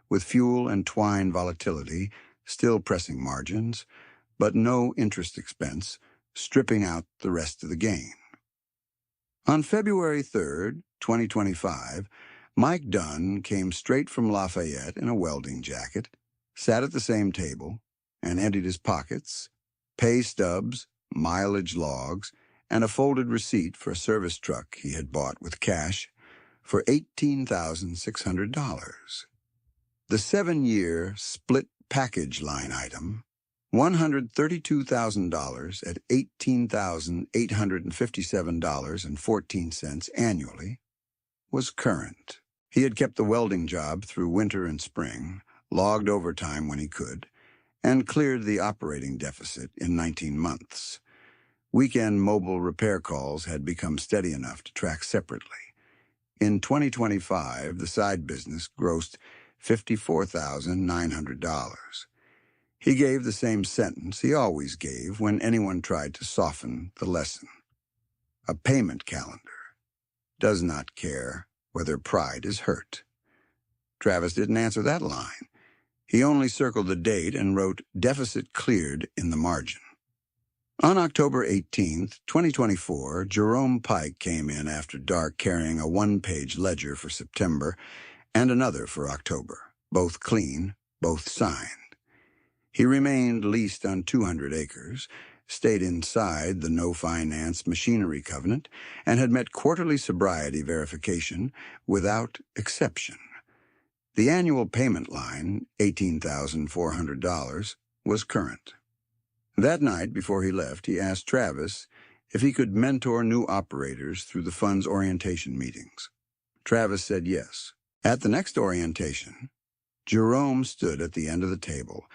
with fuel and twine volatility still pressing margins, but no interest expense, stripping out the rest of the gain. On February 3rd, 2025, Mike Dunn came straight from Lafayette in a welding jacket, sat at the same table, and emptied his pockets, pay stubs, mileage logs, and a folded receipt for a service truck he had bought with cash for $18,600. The 7-year split package line item, $132,000 at $18,857.14 annually, was current. He had kept the welding job through winter and spring, logged overtime when he could, and cleared the operating deficit in 19 months. Weekend mobile repair calls had become steady enough to track separately. In 2025, the side business grossed $54,900. He gave the same sentence he always gave when anyone tried to soften the lesson. A payment calendar does not care whether pride is hurt. Travis didn't answer that line. He only circled the date and wrote deficit cleared in the margin. On October 18, 2024, Jerome Pike came in after dark carrying a one-page ledger for September and another for October, both clean, both signed. He remained leased on 200 acres, stayed inside the no-finance machinery covenant, and had met quarterly sobriety verification without exception. The annual payment line, $18,400, was current. That night, before he left, he asked Travis if he could mentor new operators through the fund's orientation meetings. Travis said yes. At the next orientation, Jerome stood at the end of the table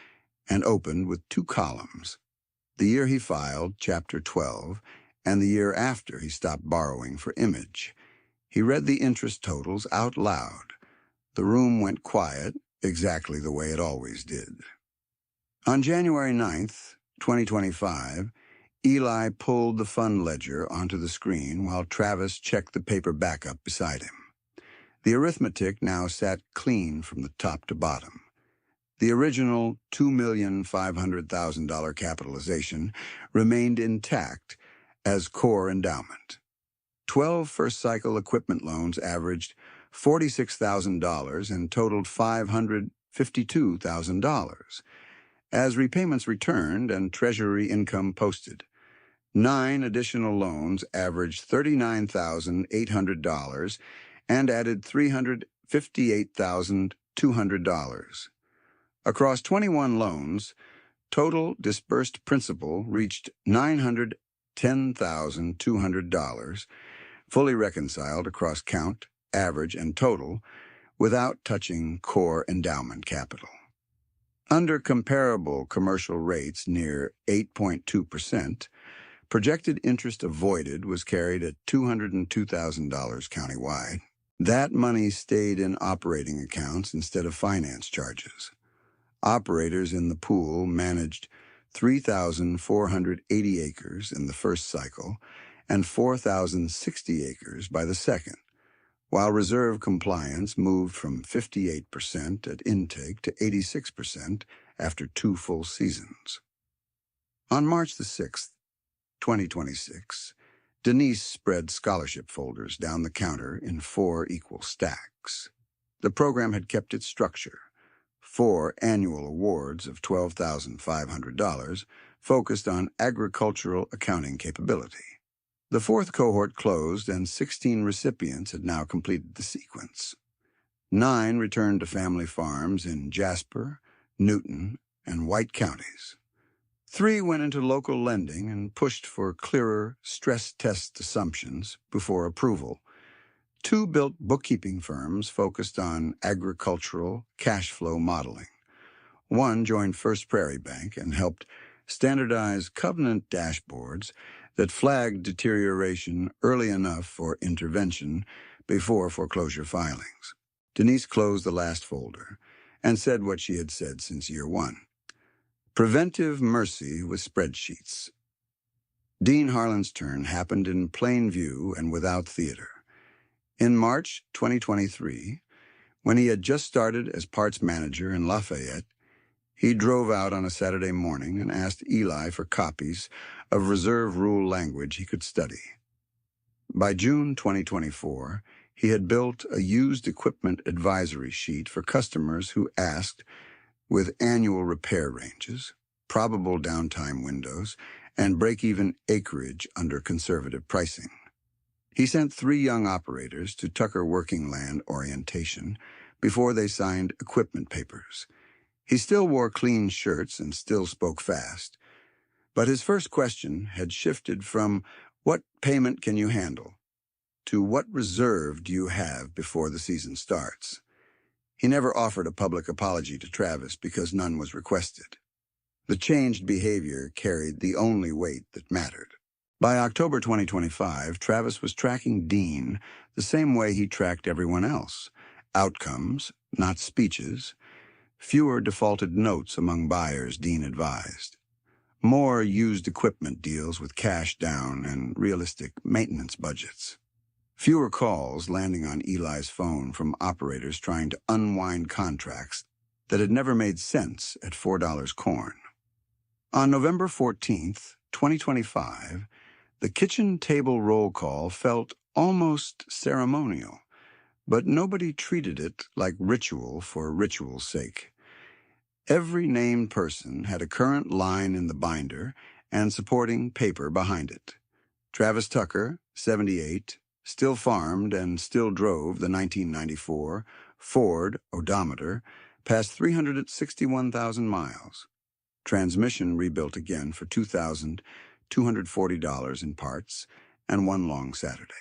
and opened with 2 columns, the year he filed Chapter 12 and the year after he stopped borrowing for image. He read the interest totals out loud. The room went quiet, exactly the way it always did. On January 9th, 2025, Eli pulled the fund ledger onto the screen while Travis checked the paper backup beside him. The arithmetic now sat clean from the top to bottom. The original $2,500,000 capitalization remained intact as core endowment. 12 first-cycle equipment loans averaged $46,000 and totaled $552,000. As repayments returned and Treasury income posted, 9 additional loans averaged $39,800 and added $358,200. Across 21 loans, total disbursed principal reached $910,200, fully reconciled across count, average, and total, without touching core endowment capital. Under comparable commercial rates near 8.2%, projected interest avoided was carried at $202,000 countywide. That money stayed in operating accounts instead of finance charges. Operators in the pool managed 3,480 acres in the first cycle and 4,060 acres by the second, while reserve compliance moved from 58% at intake to 86% after 2 full seasons. On March the 6th, 2026, Denise spread scholarship folders down the counter in 4 equal stacks. The program had kept its structure: 4 annual awards of $12,500 focused on agricultural accounting capability. The 4th cohort closed, and 16 recipients had now completed the sequence. 9 returned to family farms in Jasper, Newton, and White counties. 3 went into local lending and pushed for clearer stress test assumptions before approval. 2 built bookkeeping firms focused on agricultural cash flow modeling. 1 joined First Prairie Bank and helped standardize covenant dashboards that flagged deterioration early enough for intervention before foreclosure filings. Denise closed the last folder and said what she had said since year 1. Preventive mercy with spreadsheets. Dean Harlan's turn happened in plain view and without theater. In March 2023, when he had just started as parts manager in Lafayette, he drove out on a Saturday morning and asked Eli for copies of reserve rule language he could study. By June 2024, he had built a used equipment advisory sheet for customers who asked, with annual repair ranges, probable downtime windows, and break-even acreage under conservative pricing. He sent 3 young operators to Tucker Working Land orientation before they signed equipment papers. He still wore clean shirts and still spoke fast, but his first question had shifted from "What payment can you handle?" to "What reserve do you have before the season starts?" He never offered a public apology to Travis because none was requested. The changed behavior carried the only weight that mattered. By October 2025, Travis was tracking Dean the same way he tracked everyone else. Outcomes, not speeches. Fewer defaulted notes among buyers, Dean advised. More used equipment deals with cash down and realistic maintenance budgets. Fewer calls landing on Eli's phone from operators trying to unwind contracts that had never made sense at $4 corn. On November 14th, 2025, the kitchen table roll call felt almost ceremonial, but nobody treated it like ritual for ritual's sake. Every named person had a current line in the binder and supporting paper behind it. Travis Tucker, 78, still farmed and still drove the 1994 Ford odometer past 361,000 miles. Transmission rebuilt again for $2,240 in parts and one long Saturday.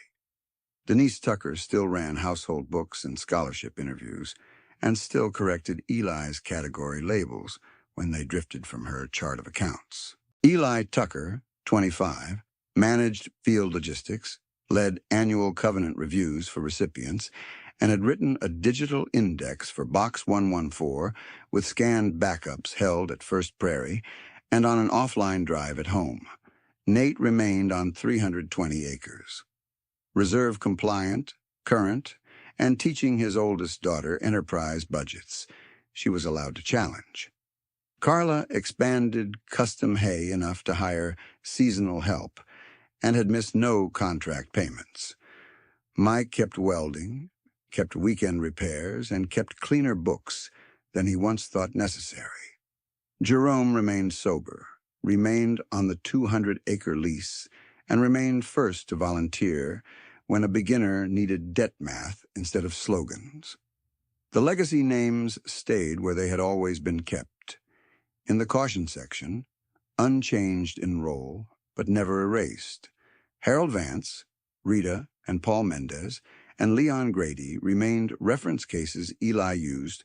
Denise Tucker still ran household books and scholarship interviews and still corrected Eli's category labels when they drifted from her chart of accounts. Eli Tucker, 25, managed field logistics, led annual covenant reviews for recipients, and had written a digital index for Box 114 with scanned backups held at First Prairie and on an offline drive at home. Nate remained on 320 acres. Reserve compliant, current, and teaching his oldest daughter enterprise budgets. She was allowed to challenge. Carla expanded custom hay enough to hire seasonal help and had missed no contract payments. Mike kept welding, kept weekend repairs, and kept cleaner books than he once thought necessary. Jerome remained sober, remained on the 200-acre lease, and remained first to volunteer when a beginner needed debt math instead of slogans. The legacy names stayed where they had always been kept. In the caution section, unchanged in role, but never erased, Harold Vance, Rita, and Paul Mendez, and Leon Grady remained reference cases Eli used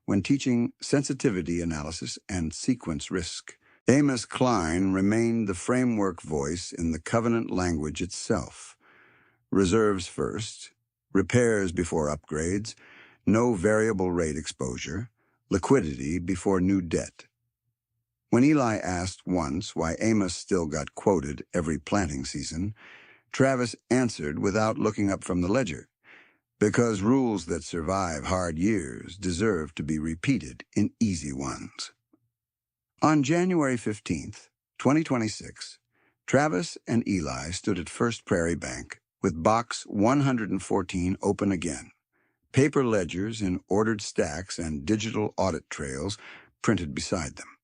when teaching sensitivity analysis and sequence risk. Amos Klein remained the framework voice in the covenant language itself. Reserves first, repairs before upgrades, no variable rate exposure, liquidity before new debt. When Eli asked once why Amos still got quoted every planting season, Travis answered without looking up from the ledger, because rules that survive hard years deserve to be repeated in easy ones. On January 15th, 2026, Travis and Eli stood at First Prairie Bank with Box 114 open again, paper ledgers in ordered stacks and digital audit trails printed beside them.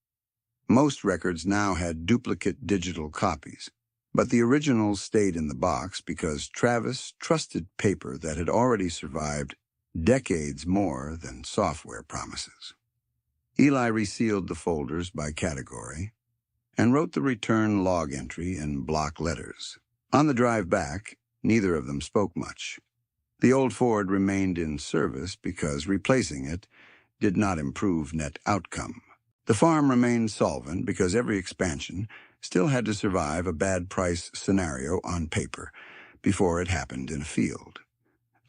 Most records now had duplicate digital copies, but the originals stayed in the box because Travis trusted paper that had already survived decades more than software promises. Eli resealed the folders by category and wrote the return log entry in block letters. On the drive back, neither of them spoke much. The old Ford remained in service because replacing it did not improve net outcome. The farm remained solvent because every expansion still had to survive a bad price scenario on paper before it happened in a field.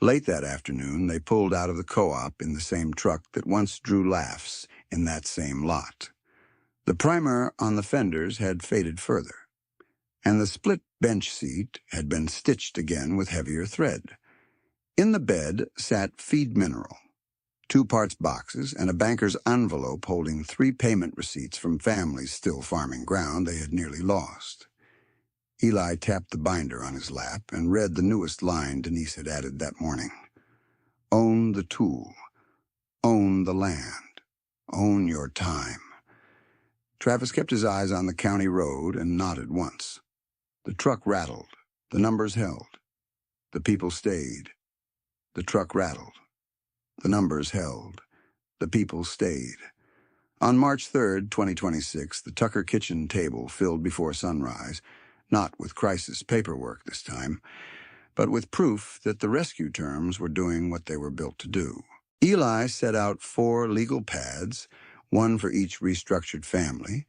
Late that afternoon, they pulled out of the co-op in the same truck that once drew laughs in that same lot. The primer on the fenders had faded further, and the split bench seat had been stitched again with heavier thread. In the bed sat feed mineral, 2 parts boxes, and a banker's envelope holding 3 payment receipts from families still farming ground they had nearly lost. Eli tapped the binder on his lap and read the newest line Denise had added that morning. Own the tool. Own the land. Own your time. Travis kept his eyes on the county road and nodded once. The truck rattled. The numbers held. The people stayed. The truck rattled. The numbers held. The people stayed. On March 3rd, 2026, the Tucker kitchen table filled before sunrise, not with crisis paperwork this time, but with proof that the rescue terms were doing what they were built to do. Eli set out 4 legal pads, one for each restructured family,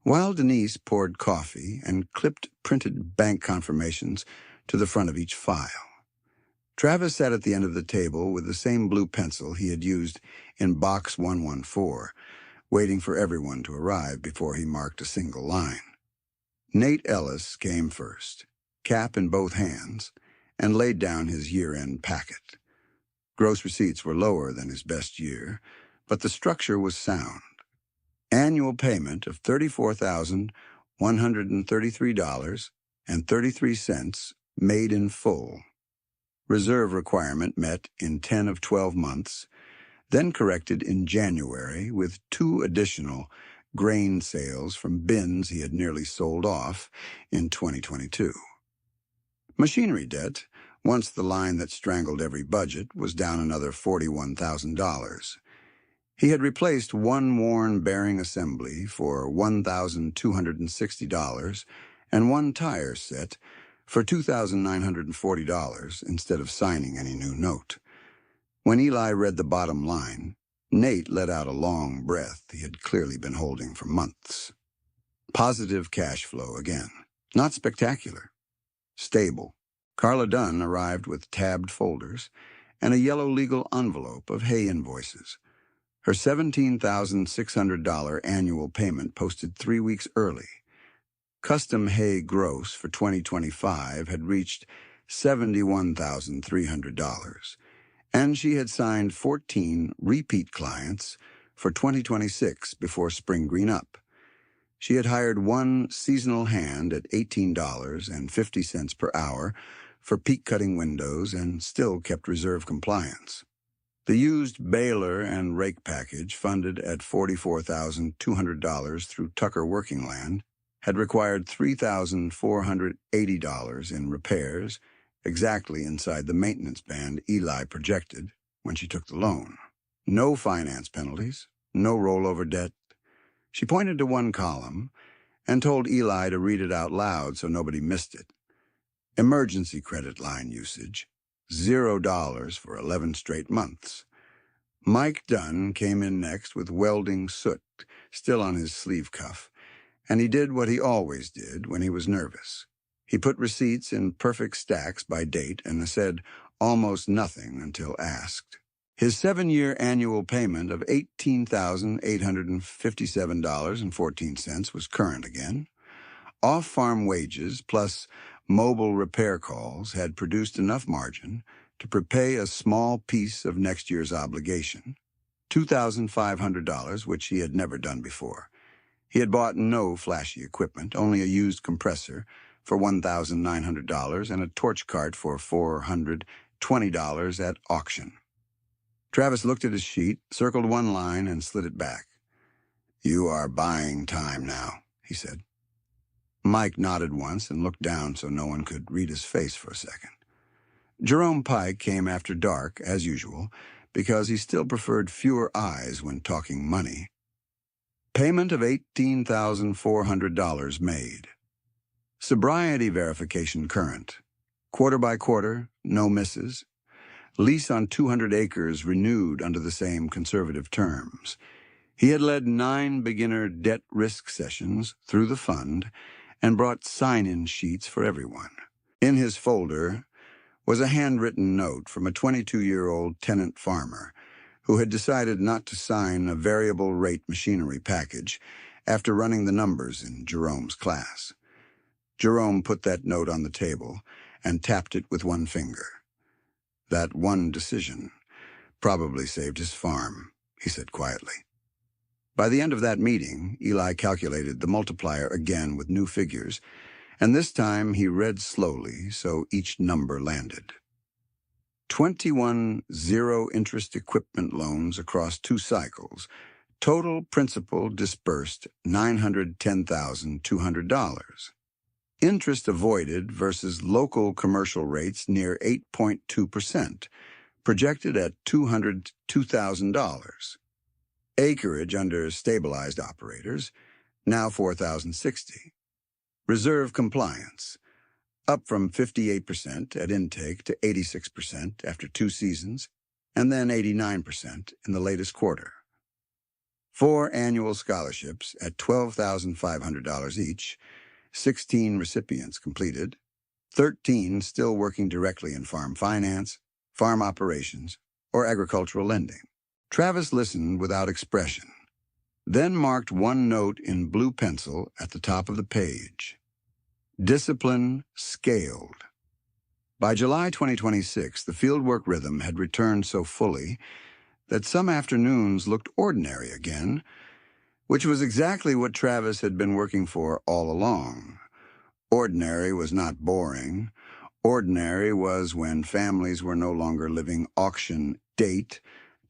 while Denise poured coffee and clipped printed bank confirmations to the front of each file. Travis sat at the end of the table with the same blue pencil he had used in Box 114, waiting for everyone to arrive before he marked a single line. Nate Ellis came first, cap in both hands, and laid down his year-end packet. Gross receipts were lower than his best year, but the structure was sound. Annual payment of $34,133.33 made in full. Reserve requirement met in 10 of 12 months, then corrected in January with 2 additional grain sales from bins he had nearly sold off in 2022. Machinery debt, once the line that strangled every budget, was down another $41,000. He had replaced one worn bearing assembly for $1,260 and one tire set for $2,940 instead of signing any new note. When Eli read the bottom line, Nate let out a long breath he had clearly been holding for months. Positive cash flow again. Not spectacular. Stable. Carla Dunn arrived with tabbed folders and a yellow legal envelope of hay invoices. Her $17,600 annual payment posted 3 weeks early. Custom hay gross for 2025 had reached $71,300, and she had signed 14 repeat clients for 2026 before spring green up. She had hired one seasonal hand at $18.50 per hour for peak cutting windows and still kept reserve compliance. The used baler and rake package, funded at $44,200 through Tucker Working Land, had required $3,480 in repairs, exactly inside the maintenance band Eli projected when she took the loan. No finance penalties, no rollover debt. She pointed to one column and told Eli to read it out loud so nobody missed it. Emergency credit line usage, $0 for 11 straight months. Mike Dunn came in next with welding soot still on his sleeve cuff, and he did what he always did when he was nervous. He put receipts in perfect stacks by date and said almost nothing until asked. His 7-year annual payment of $18,857.14 was current again. Off-farm wages plus mobile repair calls had produced enough margin to prepay a small piece of next year's obligation, $2,500, which he had never done before. He had bought no flashy equipment, only a used compressor for $1,900 and a torch cart for $420 at auction. Travis looked at his sheet, circled one line, and slid it back. "You are buying time now," he said. Mike nodded once and looked down so no one could read his face for a second. Jerome Pike came after dark, as usual, because he still preferred fewer eyes when talking money. Payment of $18,400 made. Sobriety verification current. Quarter by quarter, no misses. Lease on 200 acres renewed under the same conservative terms. He had led 9 beginner debt risk sessions through the fund and brought sign-in sheets for everyone. In his folder was a handwritten note from a 22-year-old tenant farmer who had decided not to sign a variable rate machinery package after running the numbers in Jerome's class. Jerome put that note on the table and tapped it with one finger. That one decision probably saved his farm, he said quietly. By the end of that meeting, Eli calculated the multiplier again with new figures, and this time he read slowly so each number landed. 21 zero-interest equipment loans across 2 cycles. Total principal disbursed $910,200. Interest avoided versus local commercial rates near 8.2%, projected at $202,000. Acreage under stabilized operators, now 4,060. Reserve compliance, up from 58% at intake to 86% after 2 seasons, and then 89% in the latest quarter. 4 annual scholarships at $12,500 each, 16 recipients completed, 13 still working directly in farm finance, farm operations, or agricultural lending. Travis listened without expression, then marked one note in blue pencil at the top of the page. Discipline scaled. By July 2026, the fieldwork rhythm had returned so fully that some afternoons looked ordinary again, which was exactly what Travis had been working for all along. Ordinary was not boring. Ordinary was when families were no longer living auction date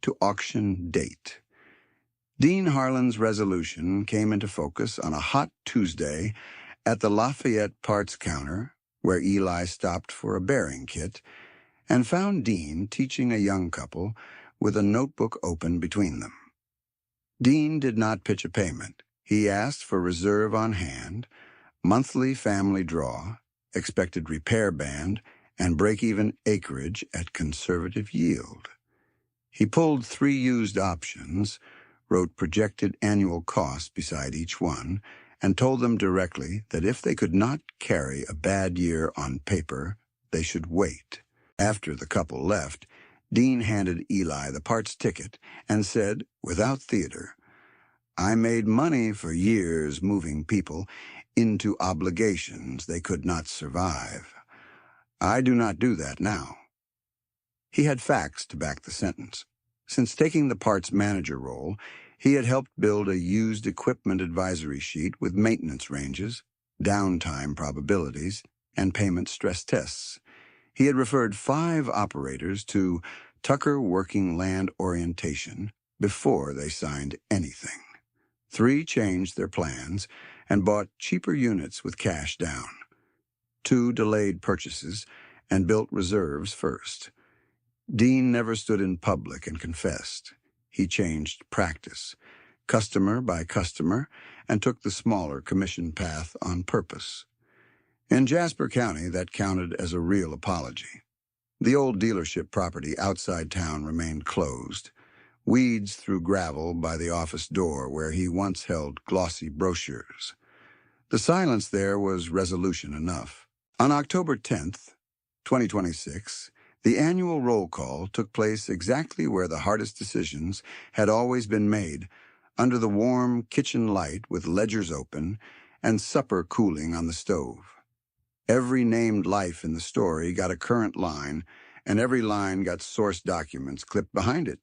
to auction date. Dean Harlan's resolution came into focus on a hot Tuesday at the Lafayette parts counter, where Eli stopped for a bearing kit, and found Dean teaching a young couple with a notebook open between them. Dean did not pitch a payment. He asked for reserve on hand, monthly family draw, expected repair band, and break-even acreage at conservative yield. He pulled 3 used options, wrote projected annual costs beside each one, and told them directly that if they could not carry a bad year on paper, they should wait. After the couple left, Dean handed Eli the parts ticket and said, without theater, "I made money for years moving people into obligations they could not survive. I do not do that now." He had facts to back the sentence. Since taking the parts manager role, he had helped build a used equipment advisory sheet with maintenance ranges, downtime probabilities, and payment stress tests. He had referred 5 operators to Tucker Working Land Orientation before they signed anything. 3 changed their plans and bought cheaper units with cash down. 2 delayed purchases and built reserves first. Dean never stood in public and confessed. He changed practice, customer by customer, and took the smaller commission path on purpose. In Jasper County, that counted as a real apology. The old dealership property outside town remained closed. Weeds threw gravel by the office door where he once held glossy brochures. The silence there was resolution enough. On October 10th, 2026, the annual roll call took place exactly where the hardest decisions had always been made, under the warm kitchen light with ledgers open and supper cooling on the stove. Every named life in the story got a current line, and every line got source documents clipped behind it.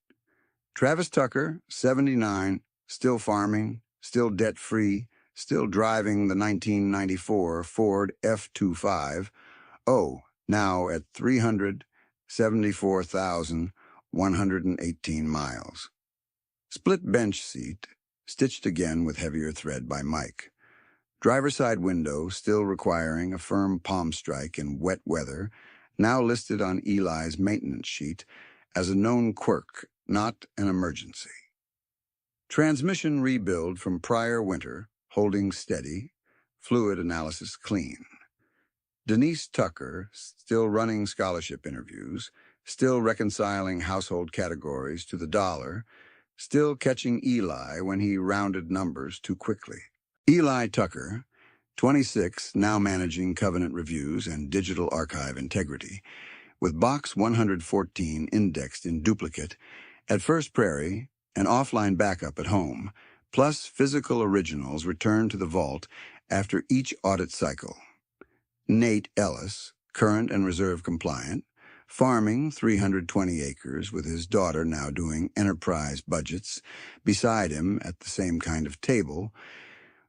Travis Tucker, 79, still farming, still debt-free, still driving the 1994 Ford F-25, now at 374,118 miles. Split bench seat, stitched again with heavier thread by Mike. Driver side window still requiring a firm palm strike in wet weather, now listed on Eli's maintenance sheet as a known quirk, not an emergency. Transmission rebuild from prior winter, holding steady, fluid analysis clean. Denise Tucker, still running scholarship interviews, still reconciling household categories to the dollar, still catching Eli when he rounded numbers too quickly. Eli Tucker, 26, now managing covenant reviews and digital archive integrity, with Box 114 indexed in duplicate at First Prairie and offline backup at home, plus physical originals returned to the vault after each audit cycle. Nate Ellis, current and reserve compliant, farming 320 acres with his daughter now doing enterprise budgets beside him at the same kind of table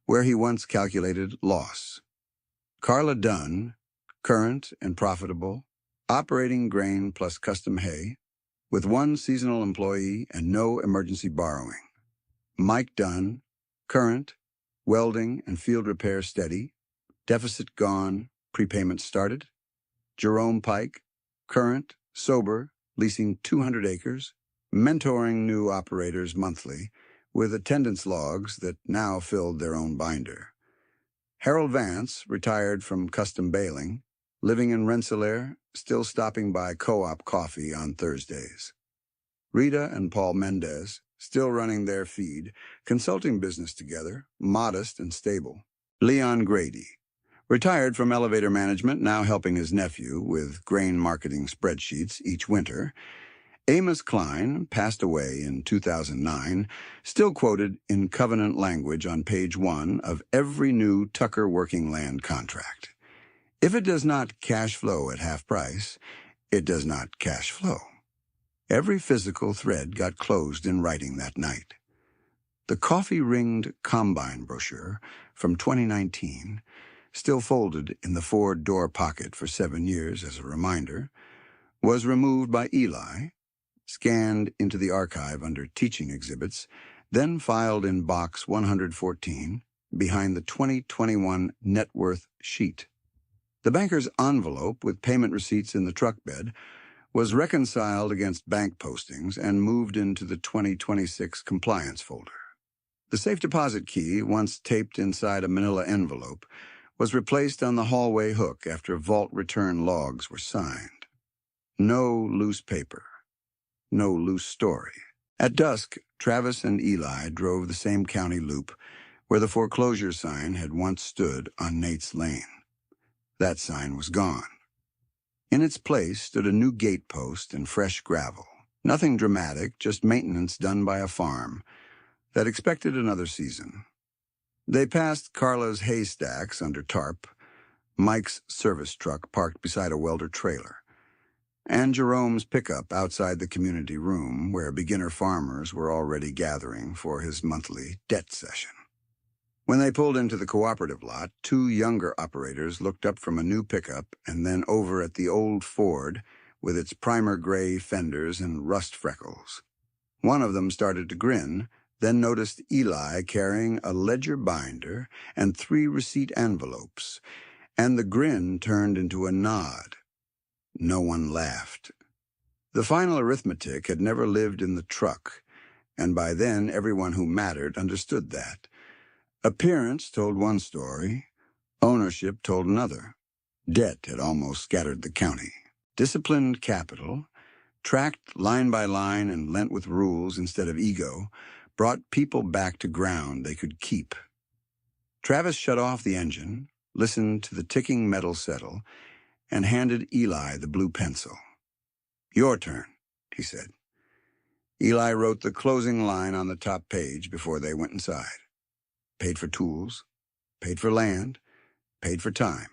where he once calculated loss. Carla Dunn, current and profitable, operating grain plus custom hay, with 1 seasonal employee and no emergency borrowing. Mike Dunn, current, welding and field repair steady, deficit gone, prepayment started. Jerome Pike, current, sober, leasing 200 acres, mentoring new operators monthly, with attendance logs that now filled their own binder. Harold Vance, retired from custom baling, living in Rensselaer, still stopping by Co-op coffee on Thursdays. Rita and Paul Mendez, still running their feed, consulting business together, modest and stable. Leon Grady, retired from elevator management, now helping his nephew with grain marketing spreadsheets each winter. Amos Klein, passed away in 2009, still quoted in covenant language on page 1 of every new Tucker working land contract. If it does not cash flow at half price, it does not cash flow. Every physical thread got closed in writing that night. The coffee-ringed combine brochure from 2019, still folded in the Ford door pocket for 7 years as a reminder, was removed by Eli, scanned into the archive under teaching exhibits, then filed in box 114 behind the 2021 net worth sheet. The banker's envelope with payment receipts in the truck bed was reconciled against bank postings and moved into the 2026 compliance folder. The safe deposit key, once taped inside a manila envelope, was replaced on the hallway hook after vault return logs were signed. No loose paper. No loose story. At dusk, Travis and Eli drove the same county loop where the foreclosure sign had once stood on Nate's Lane. That sign was gone. In its place stood a new gate post and fresh gravel. Nothing dramatic, just maintenance done by a farm that expected another season. They passed Carla's hay stacks under tarp, Mike's service truck parked beside a welder trailer, and Jerome's pickup outside the community room where beginner farmers were already gathering for his monthly debt session. When they pulled into the cooperative lot, 2 younger operators looked up from a new pickup and then over at the old Ford with its primer gray fenders and rust freckles. One of them started to grin, then noticed Eli carrying a ledger binder and 3 receipt envelopes, and the grin turned into a nod. No one laughed. The final arithmetic had never lived in the truck, and by then everyone who mattered understood that. Appearance told one story, ownership told another. Debt had almost scattered the county. Disciplined capital, tracked line by line and lent with rules instead of ego, brought people back to ground they could keep. Travis shut off the engine, listened to the ticking metal settle, and handed Eli the blue pencil. "Your turn," he said. Eli wrote the closing line on the top page before they went inside. Paid for tools, paid for land, paid for time.